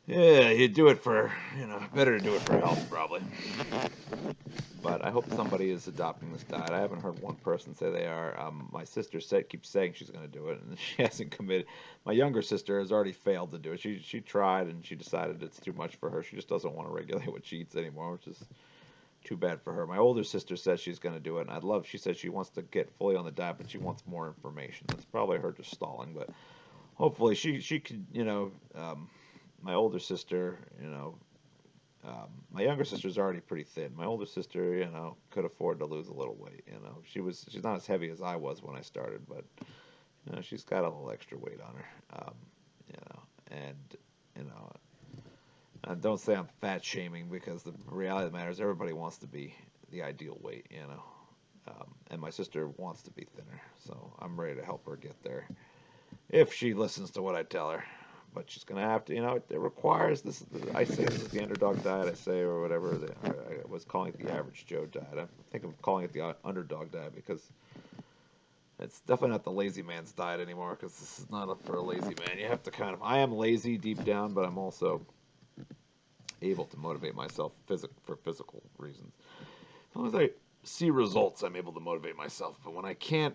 S1: Yeah, you do it for, better to do it for health, probably. But I hope somebody is adopting this diet. I haven't heard one person say they are. My sister keeps saying she's going to do it, and she hasn't committed. My younger sister has already failed to do it. She tried, and she decided it's too much for her. She just doesn't want to regulate what she eats anymore, which is too bad for her. My older sister says she's going to do it, and she says she wants to get fully on the diet, but she wants more information. That's probably her just stalling, but hopefully she could, my older sister, my younger sister's already pretty thin. My older sister, could afford to lose a little weight. She's not as heavy as I was when I started, but she's got a little extra weight on her. And and don't say I'm fat shaming, because the reality of the matter is everybody wants to be the ideal weight. And my sister wants to be thinner, so I'm ready to help her get there if she listens to what I tell her. But she's going to have to, it requires this. I say this is the underdog diet, or whatever. I was calling it the average Joe diet. I think I'm calling it the underdog diet because It's definitely not the lazy man's diet anymore because this is not up for a lazy man. You have to kind of. I am lazy deep down, but I'm also able to motivate myself for physical reasons. As long as I see results, I'm able to motivate myself. But when I can't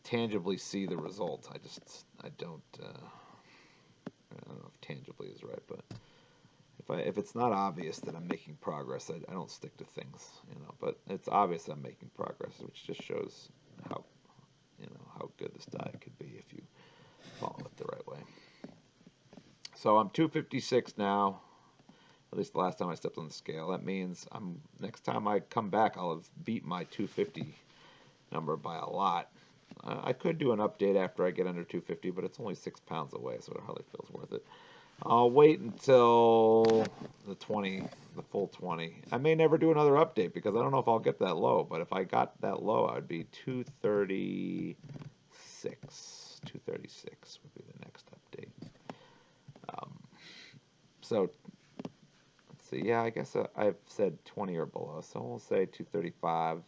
S1: tangibly see the results, I don't. I don't know if tangibly is right, but if it's not obvious that I'm making progress, I don't stick to things, you know. But it's obvious I'm making progress, which just shows how how good this diet could be if you follow it the right way. So I'm 256 now. At least the last time I stepped on the scale. That means next time I come back, I'll have beat my 250 number by a lot. I could do an update after I get under 250, but it's only 6 pounds away, so it hardly feels worth it. I'll wait until the full 20. I may never do another update because I don't know if I'll get that low, but if I got that low, I would be 236. 236 would be the next update. So, let's see. Yeah, I guess I've said 20 or below, so we'll say 235.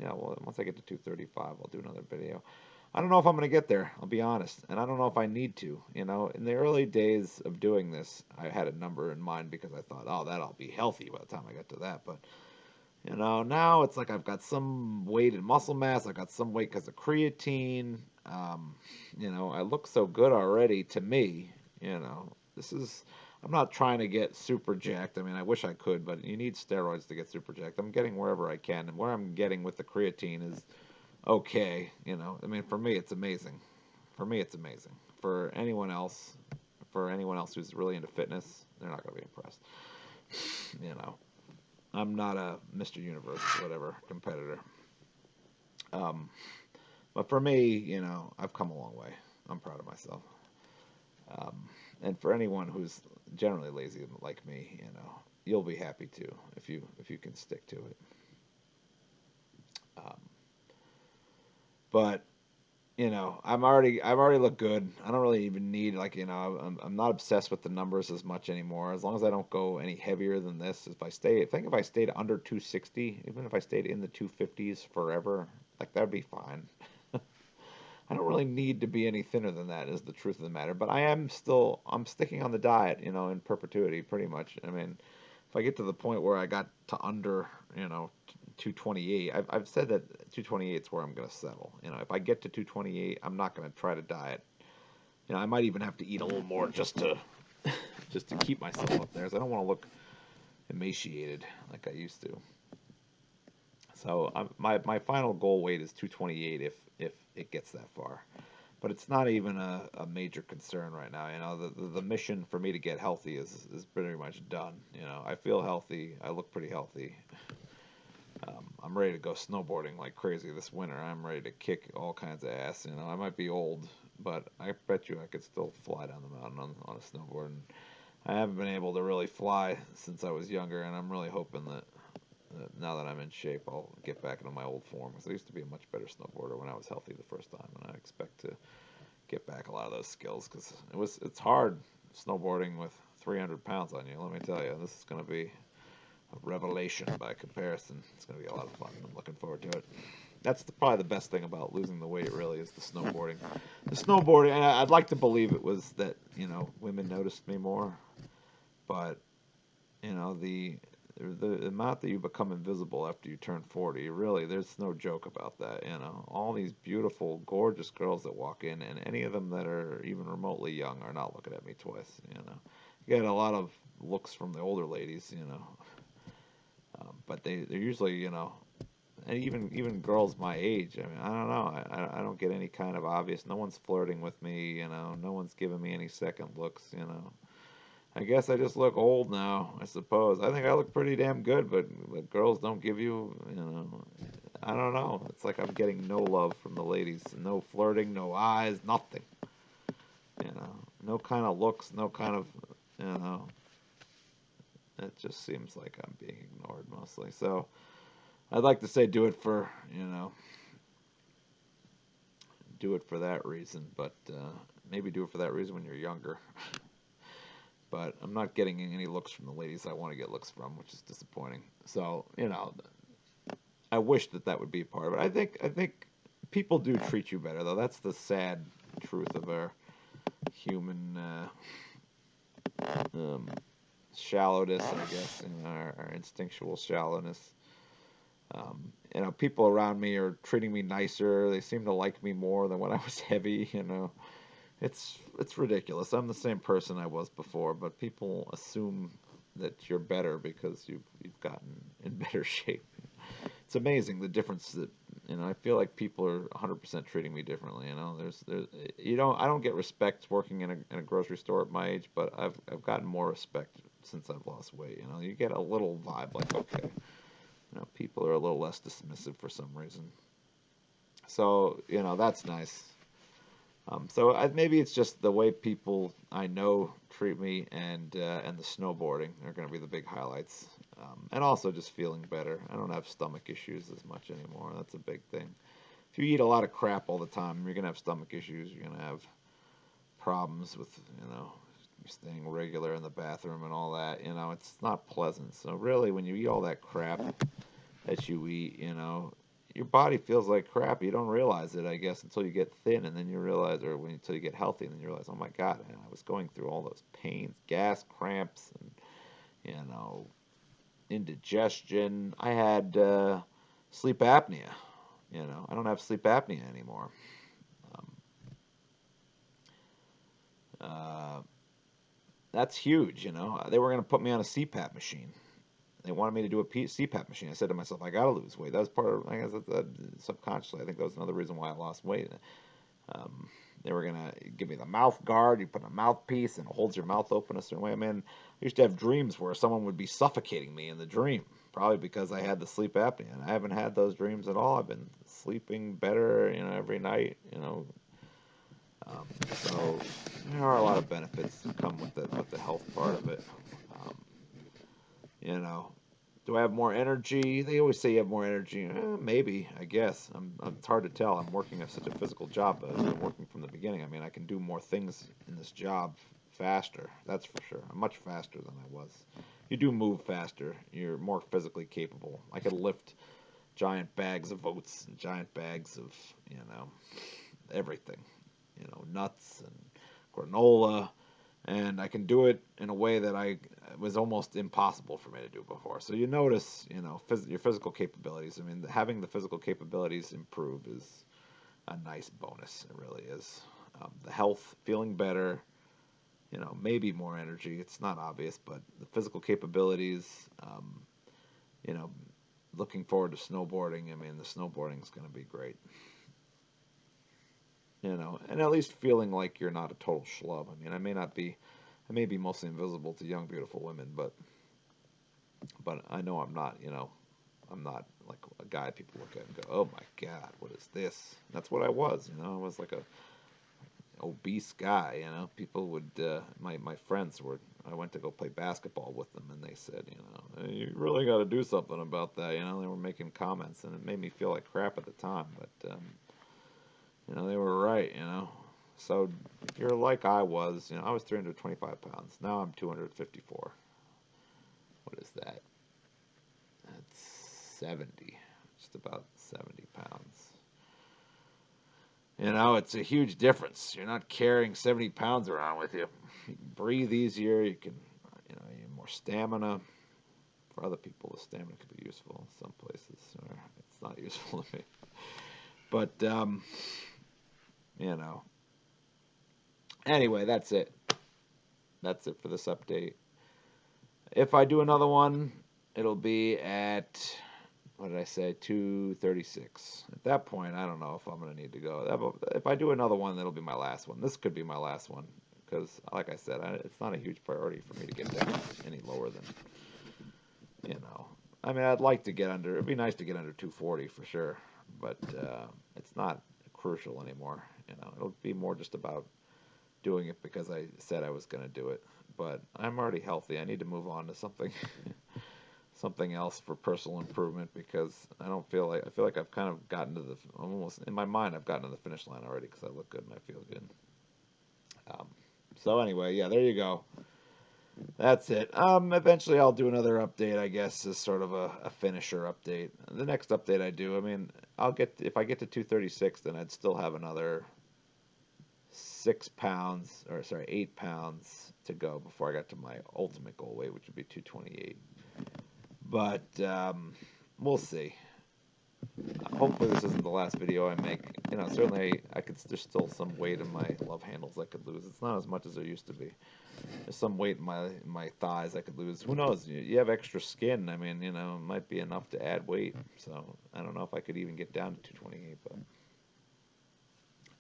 S1: Yeah, well, once I get to 235, I'll do another video. I don't know if I'm going to get there, I'll be honest, and I don't know if I need to. You know, in the early days of doing this, I had a number in mind because I thought, oh, that'll be healthy by the time I get to that. But, you know, now it's like I've got some weight and muscle mass, I've got some weight because of creatine. You know, I look so good already to me, you know. I'm not trying to get super jacked. I mean, I wish I could, but you need steroids to get super jacked. I'm getting wherever I can, and where I'm getting with the creatine is okay, you know. I mean, for me, it's amazing. For me, it's amazing. For anyone else who's really into fitness, they're not going to be impressed. You know, I'm not a Mr. Universe, whatever, competitor. Um, but for me, you know, I've come a long way. I'm proud of myself. Um, and for anyone who's generally lazy like me, you know, you'll be happy too if you can stick to it. Um, but you know, I've already looked good. I don't really even need like I'm not obsessed with the numbers as much anymore. As long as I don't go any heavier than this, I think if I stayed under 260, even if I stayed in the 250s forever, like that'd be fine. I don't really need to be any thinner than that, is the truth of the matter. But I'm sticking on the diet, you know, in perpetuity, pretty much. I mean, if I get to the point where I got to under, you know, 228, I've said that 228 is where I'm going to settle. You know, if I get to 228, I'm not going to try to diet. You know, I might even have to eat a little more just to keep myself up there. 'Cause I don't want to look emaciated like I used to. So my final goal weight is 228 if it gets that far. But it's not even a major concern right now. You know, the mission for me to get healthy is pretty much done. You know, I feel healthy. I look pretty healthy. I'm ready to go snowboarding like crazy this winter. I'm ready to kick all kinds of ass. You know, I might be old, but I bet you I could still fly down the mountain on a snowboard. And I haven't been able to really fly since I was younger, and I'm really hoping that now that I'm in shape, I'll get back into my old form. Because I used to be a much better snowboarder when I was healthy the first time, and I expect to get back a lot of those skills because it's hard snowboarding with 300 pounds on you. Let me tell you, this is going to be a revelation by comparison. It's going to be a lot of fun. I'm looking forward to it. That's probably the best thing about losing the weight. Really, is the snowboarding. The snowboarding, and I'd like to believe it was that women noticed me more, but the amount that you become invisible after you turn 40, really, there's no joke about that. All these beautiful, gorgeous girls that walk in, and any of them that are even remotely young are not looking at me twice. You get a lot of looks from the older ladies, but they're usually, and even girls my age. I mean, I don't know. I don't get any kind of obvious. No one's flirting with me. No one's giving me any second looks. I guess I just look old now, I suppose. I think I look pretty damn good, but girls don't give you. I don't know. It's like I'm getting no love from the ladies. No flirting, no eyes, nothing. No kind of looks, no kind of, you know, it just seems like I'm being ignored mostly. So I'd like to say do it for that reason, but maybe do it for that reason when you're younger. But I'm not getting any looks from the ladies I want to get looks from, which is disappointing. So, I wish that would be a part of it. I think people do treat you better, though. That's the sad truth of our human um, shallowness, I guess, and our instinctual shallowness. People around me are treating me nicer. They seem to like me more than when I was heavy. It's ridiculous. I'm the same person I was before, but people assume that you're better because you've gotten in better shape. It's amazing the difference that I feel like people are 100% treating me differently. There's I don't get respect working in a grocery store at my age, but I've gotten more respect since I've lost weight. You get a little vibe like, okay, people are a little less dismissive for some reason. So that's nice. Maybe it's just the way people I know treat me, and the snowboarding are going to be the big highlights. And also just feeling better. I don't have stomach issues as much anymore. That's a big thing. If you eat a lot of crap all the time, you're going to have stomach issues. You're going to have problems with staying regular in the bathroom and all that. It's not pleasant. So really, when you eat all that crap that you eat, your body feels like crap. You don't realize it, I guess, until you get thin, and then you realize, until you get healthy, and then you realize, oh my God, I was going through all those pains, gas cramps, and indigestion. I had sleep apnea. I don't have sleep apnea anymore. Um, uh, that's huge. They were going to put me on a CPAP machine. They wanted me to do a CPAP machine. I said to myself, I got to lose weight. That was part of, I guess, subconsciously. I think that was another reason why I lost weight. Um, they were going to give me the mouth guard. You put a mouthpiece and it holds your mouth open a certain way. I mean, I used to have dreams where someone would be suffocating me in the dream, probably because I had the sleep apnea. And I haven't had those dreams at all. I've been sleeping better, every night, so there are a lot of benefits that come with the health part of it. Um, you know, do I have more energy? They always say you have more energy. Maybe, I guess. It's hard to tell. I'm working at such a physical job, but I've been working from the beginning. I mean, I can do more things in this job faster. That's for sure. I'm much faster than I was. You do move faster. You're more physically capable. I could lift giant bags of oats and giant bags of, everything. Nuts and granola, and I can do it in a way that I was almost impossible for me to do before. So you notice, your physical capabilities. I mean, having the physical capabilities improve is a nice bonus. It really is. The health, feeling better, maybe more energy. It's not obvious, but the physical capabilities. You know, Looking forward to snowboarding. I mean, the snowboarding is going to be great. And at least feeling like you're not a total schlub. I mean, I may be mostly invisible to young, beautiful women, but I know I'm not, I'm not like a guy people look at and go, oh my God, what is this? That's what I was, I was like a obese guy, people would, my friends were, I went to go play basketball with them and they said, "Hey, you really got to do something about that, they were making comments and it made me feel like crap at the time, but, they were right, So if you're like I was, I was 325 pounds. Now I'm 254. What is that? That's 70. Just about 70 pounds. It's a huge difference. You're not carrying 70 pounds around with you. You can breathe easier. You can, you have more stamina. For other people, the stamina could be useful in some places. Or it's not useful to me. But, you know, anyway, that's it. That's it for this update. If I do another one, it'll be at, what did I say, 2:36. At that point, I don't know if I'm going to need to go. If I do another one, that'll be my last one. This could be my last one because, like I said, it's not a huge priority for me to get down any lower than, I mean, I'd like to get under, it'd be nice to get under 240 for sure, but it's not crucial anymore. It'll be more just about doing it because I said I was going to do it. But I'm already healthy. I need to move on to something something else for personal improvement because I feel like I've kind of gotten to almost in my mind I've gotten to the finish line already because I look good and I feel good. Um, so anyway, yeah, there you go. That's it. Eventually I'll do another update, I guess, as sort of a finisher update. The next update I do, I mean, if I get to 236, then I'd still have another 6 pounds, or sorry, 8 pounds to go before I got to my ultimate goal weight, which would be 228. But we'll see. Hopefully this isn't the last video I make. You know, certainly there's still some weight in my love handles I could lose. It's not as much as there used to be. There's some weight in my thighs I could lose. Who knows? You have extra skin. I mean, you know, it might be enough to add weight. So I don't know if I could even get down to 228, but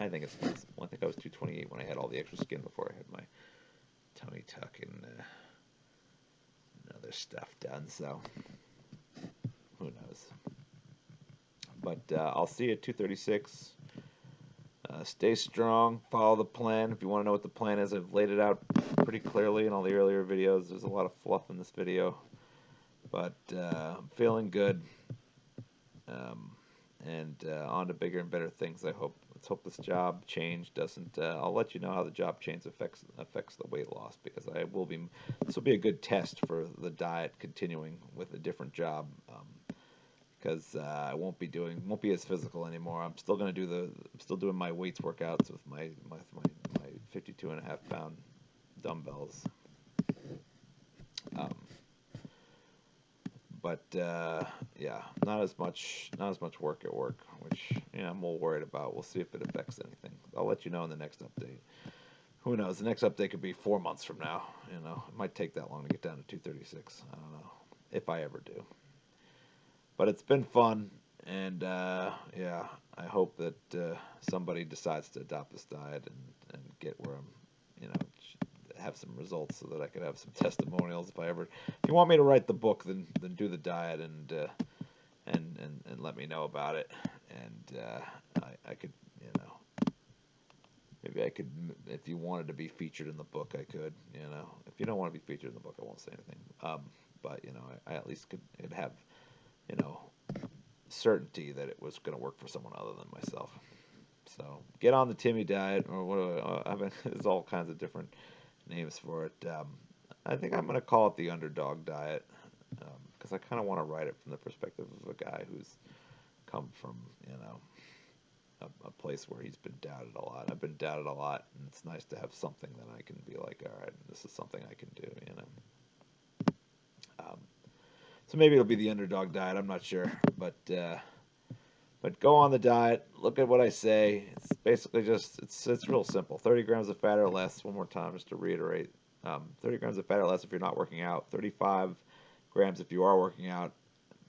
S1: I think it's possible. I think I was 228 when I had all the extra skin before I had my tummy tuck and other stuff done. So who knows? But I'll see you at 236. Stay strong. Follow the plan. If you want to know what the plan is, I've laid it out pretty clearly in all the earlier videos. There's a lot of fluff in this video. But I'm feeling good. And on to bigger and better things, I hope. Let's hope this job change doesn't. I'll let you know how the job change affects the weight loss, because this will be a good test for the diet continuing with a different job. Because I won't be as physical anymore. I'm still doing my weights workouts with my 52.5 pound dumbbells. But yeah, not as much work at work, which I'm more worried about. We'll see if it affects anything. I'll let you know in the next update. Who knows? The next update could be 4 months from now. You know, it might take that long to get down to 236. I don't know if I ever do. But it's been fun, and yeah, I hope that somebody decides to adopt this diet and get where I'm, have some results so that I could have some testimonials if I ever. If you want me to write the book, then do the diet and let me know about it, and I could, maybe I could, if you wanted to be featured in the book, I could, If you don't want to be featured in the book, I won't say anything. But I at least could have, certainty that it was going to work for someone other than myself. So get on the Timmy diet, or what? There's all kinds of different names for it. I think I'm going to call it the Underdog diet, because I kind of want to write it from the perspective of a guy who's come from, a place where he's been doubted a lot. I've been doubted a lot, and it's nice to have something that I can be like, all right, this is something I can do. So maybe it'll be the Underdog diet. I'm not sure, but go on the diet. Look at what I say. It's basically just it's real simple. 30 grams of fat or less. One more time, just to reiterate. 30 grams of fat or less if you're not working out. 35 grams if you are working out.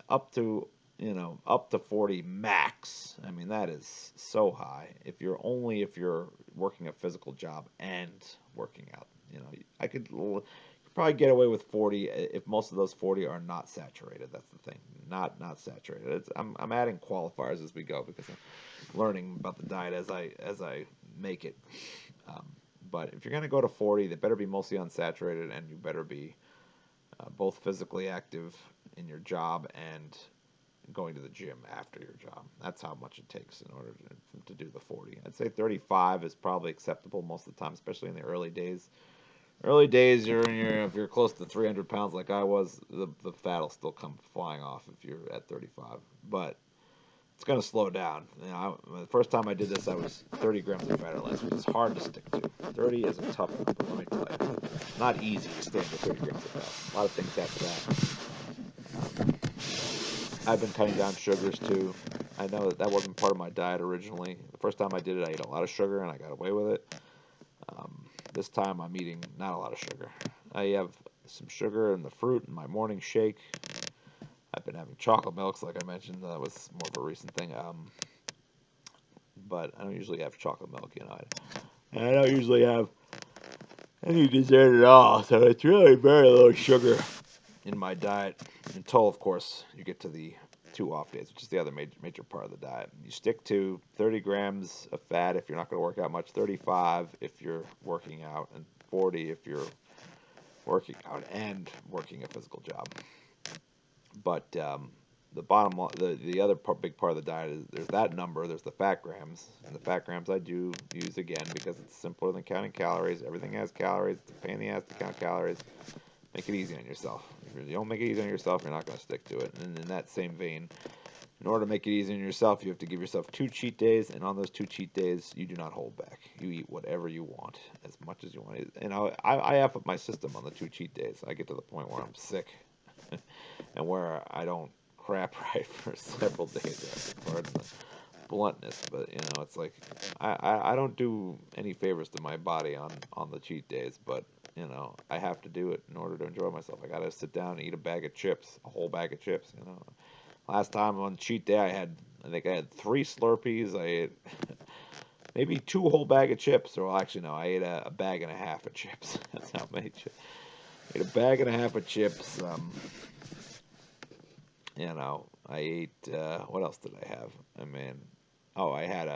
S1: Up to 40 max. I mean, that is so high. If you're working a physical job and working out, I could probably get away with 40 if most of those 40 are not saturated. That's the thing, not saturated. I'm adding qualifiers as we go, because I'm learning about the diet as I make it. But if you're gonna go to 40, they better be mostly unsaturated, and you better be both physically active in your job and going to the gym after your job. That's how much it takes in order to do the 40. I'd say 35 is probably acceptable most of the time, especially in the early days. If you're close to 300 pounds like I was, the fat will still come flying off if you're at 35. But it's going to slow down. The first time I did this, I was 30 grams of fat or less, which is hard to stick to. 30 is a tough number, let me tell you. Not easy to stay under 30 grams of fat. A lot of things after that. I've been cutting down sugars too. I know that wasn't part of my diet originally. The first time I did it, I ate a lot of sugar and I got away with it. This time I'm eating not a lot of sugar. I have some sugar in the fruit in my morning shake. I've been having chocolate milks, like I mentioned. That was more of a recent thing. But I don't usually have chocolate milk, And I don't usually have any dessert at all. So it's really very low sugar in my diet, until, of course, you get to the 2 off days, which is the other major part of the diet. You stick to 30 grams of fat if you're not going to work out much, 35 if you're working out, and 40 if you're working out and working a physical job. But the bottom the other big part of the diet is there's that number, there's the fat grams. And the fat grams I do use again because it's simpler than counting calories. Everything has calories. It's a pain in the ass to count calories. Make it easy on yourself. If you don't make it easy on yourself, you're not going to stick to it. And in that same vein, in order to make it easy on yourself, you have to give yourself 2 cheat days, and on those 2 cheat days, you do not hold back. You eat whatever you want, as much as you want. And I F up my system on the 2 cheat days. I get to the point where I'm sick, and where I don't crap right for several days. Pardon the bluntness, but it's like I don't do any favors to my body on the cheat days, but I have to do it in order to enjoy myself. I gotta sit down and eat a bag of chips, a whole bag of chips. Last time on cheat day, I think I had 3 Slurpees. I ate maybe 2 whole bag of chips. Or well, actually, no, I ate a bag and a half of chips. That's how many chips. I ate a bag and a half of chips. I ate. What else did I have? I mean, oh, I had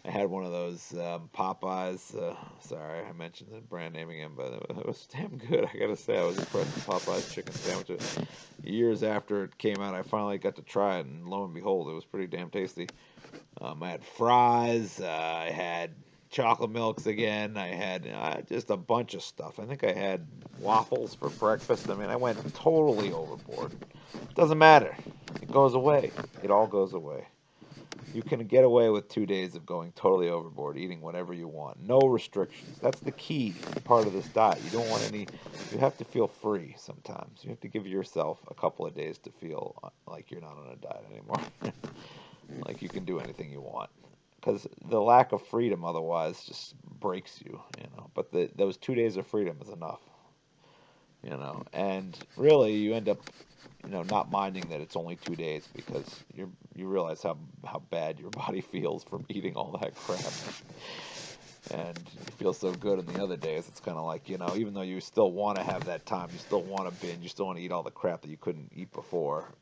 S1: I had one of those Popeyes. Sorry, I mentioned the brand naming him, but it was damn good. I gotta say, I was impressed with Popeyes chicken sandwiches. Years after it came out, I finally got to try it, and lo and behold, it was pretty damn tasty. I had fries. I had chocolate milks again. I had just a bunch of stuff. I think I had waffles for breakfast. I mean, I went totally overboard. Doesn't matter. It goes away. It all goes away. You can get away with 2 days of going totally overboard, eating whatever you want. No restrictions. That's the key part of this diet. You don't want any, you have to feel free sometimes. You have to give yourself a couple of days to feel like you're not on a diet anymore. Like you can do anything you want. Because the lack of freedom otherwise just breaks you, But those 2 days of freedom is enough, And really, you end up not minding that it's only 2 days because you realize how bad your body feels from eating all that crap, and you feel so good in the other days. It's kind of like even though you still want to have that time, you still want to binge, you still want to eat all the crap that you couldn't eat before.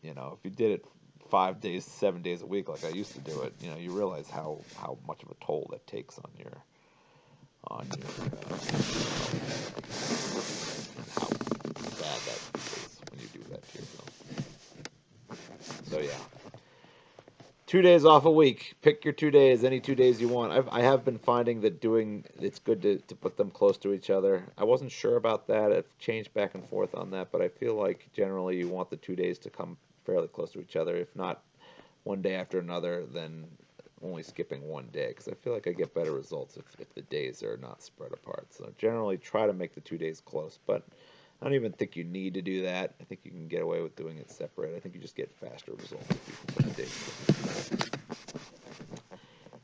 S1: If you did it 5 days, 7 days a week like I used to do it, you realize how much of a toll that takes on your and how bad that feels when you do that to yourself. So yeah, 2 days off a week. Pick your 2 days, any 2 days you want. I have been finding that it's good to put them close to each other. I wasn't sure about that. I've changed back and forth on that, but I feel like generally you want the 2 days to come fairly close to each other. If not one day after another, then only skipping one day, because I feel like I get better results if the days are not spread apart. So generally try to make the 2 days close, but I don't even think you need to do that. I think you can get away with doing it separate. I think you just get faster results if you can put the days close.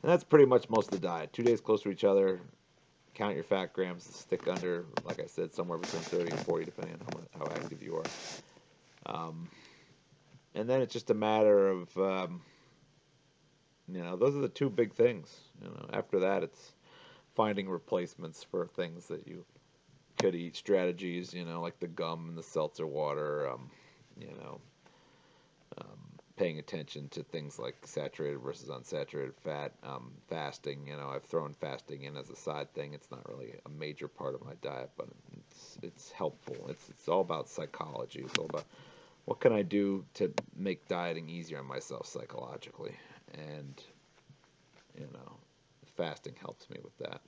S1: And that's pretty much most of the diet. 2 days close to each other. Count your fat grams. Stick under, like I said, somewhere between 30 and 40, depending on how active you are. And then it's just a matter of, those are the 2 big things. After that, it's finding replacements for things that you could eat, strategies, like the gum and the seltzer water, paying attention to things like saturated versus unsaturated fat, fasting. I've thrown fasting in as a side thing. It's not really a major part of my diet, but it's helpful. It's all about psychology. It's all about what can I do to make dieting easier on myself psychologically, and fasting helps me with that.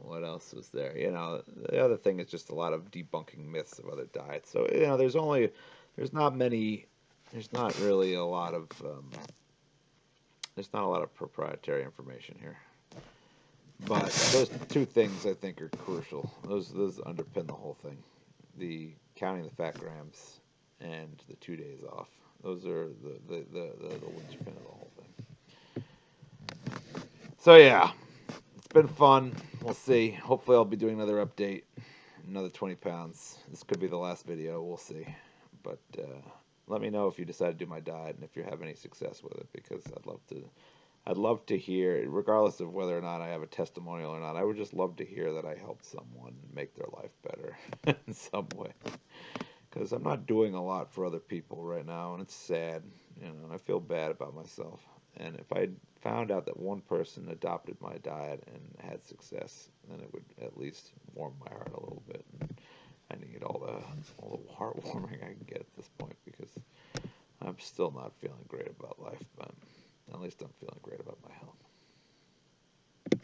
S1: What else was there? The other thing is just a lot of debunking myths of other diets. So, there's not really a lot of, there's not a lot of proprietary information here. But those 2 things I think are crucial. Those underpin the whole thing. The counting the fat grams and the 2 days off. Those are the linchpin of the whole thing. So yeah, it's been fun. We'll see. Hopefully I'll be doing another update. Another 20 pounds. This could be the last video. We'll see. But let me know if you decide to do my diet and if you have any success with it, because I'd love to hear, regardless of whether or not I have a testimonial or not, I would just love to hear that I helped someone make their life better in some way. Because I'm not doing a lot for other people right now, and it's sad. I feel bad about myself. And if I found out that one person adopted my diet and had success, then it would at least warm my heart a little bit. And I need all the heartwarming I can get at this point because I'm still not feeling great about life, but at least I'm feeling great about my health.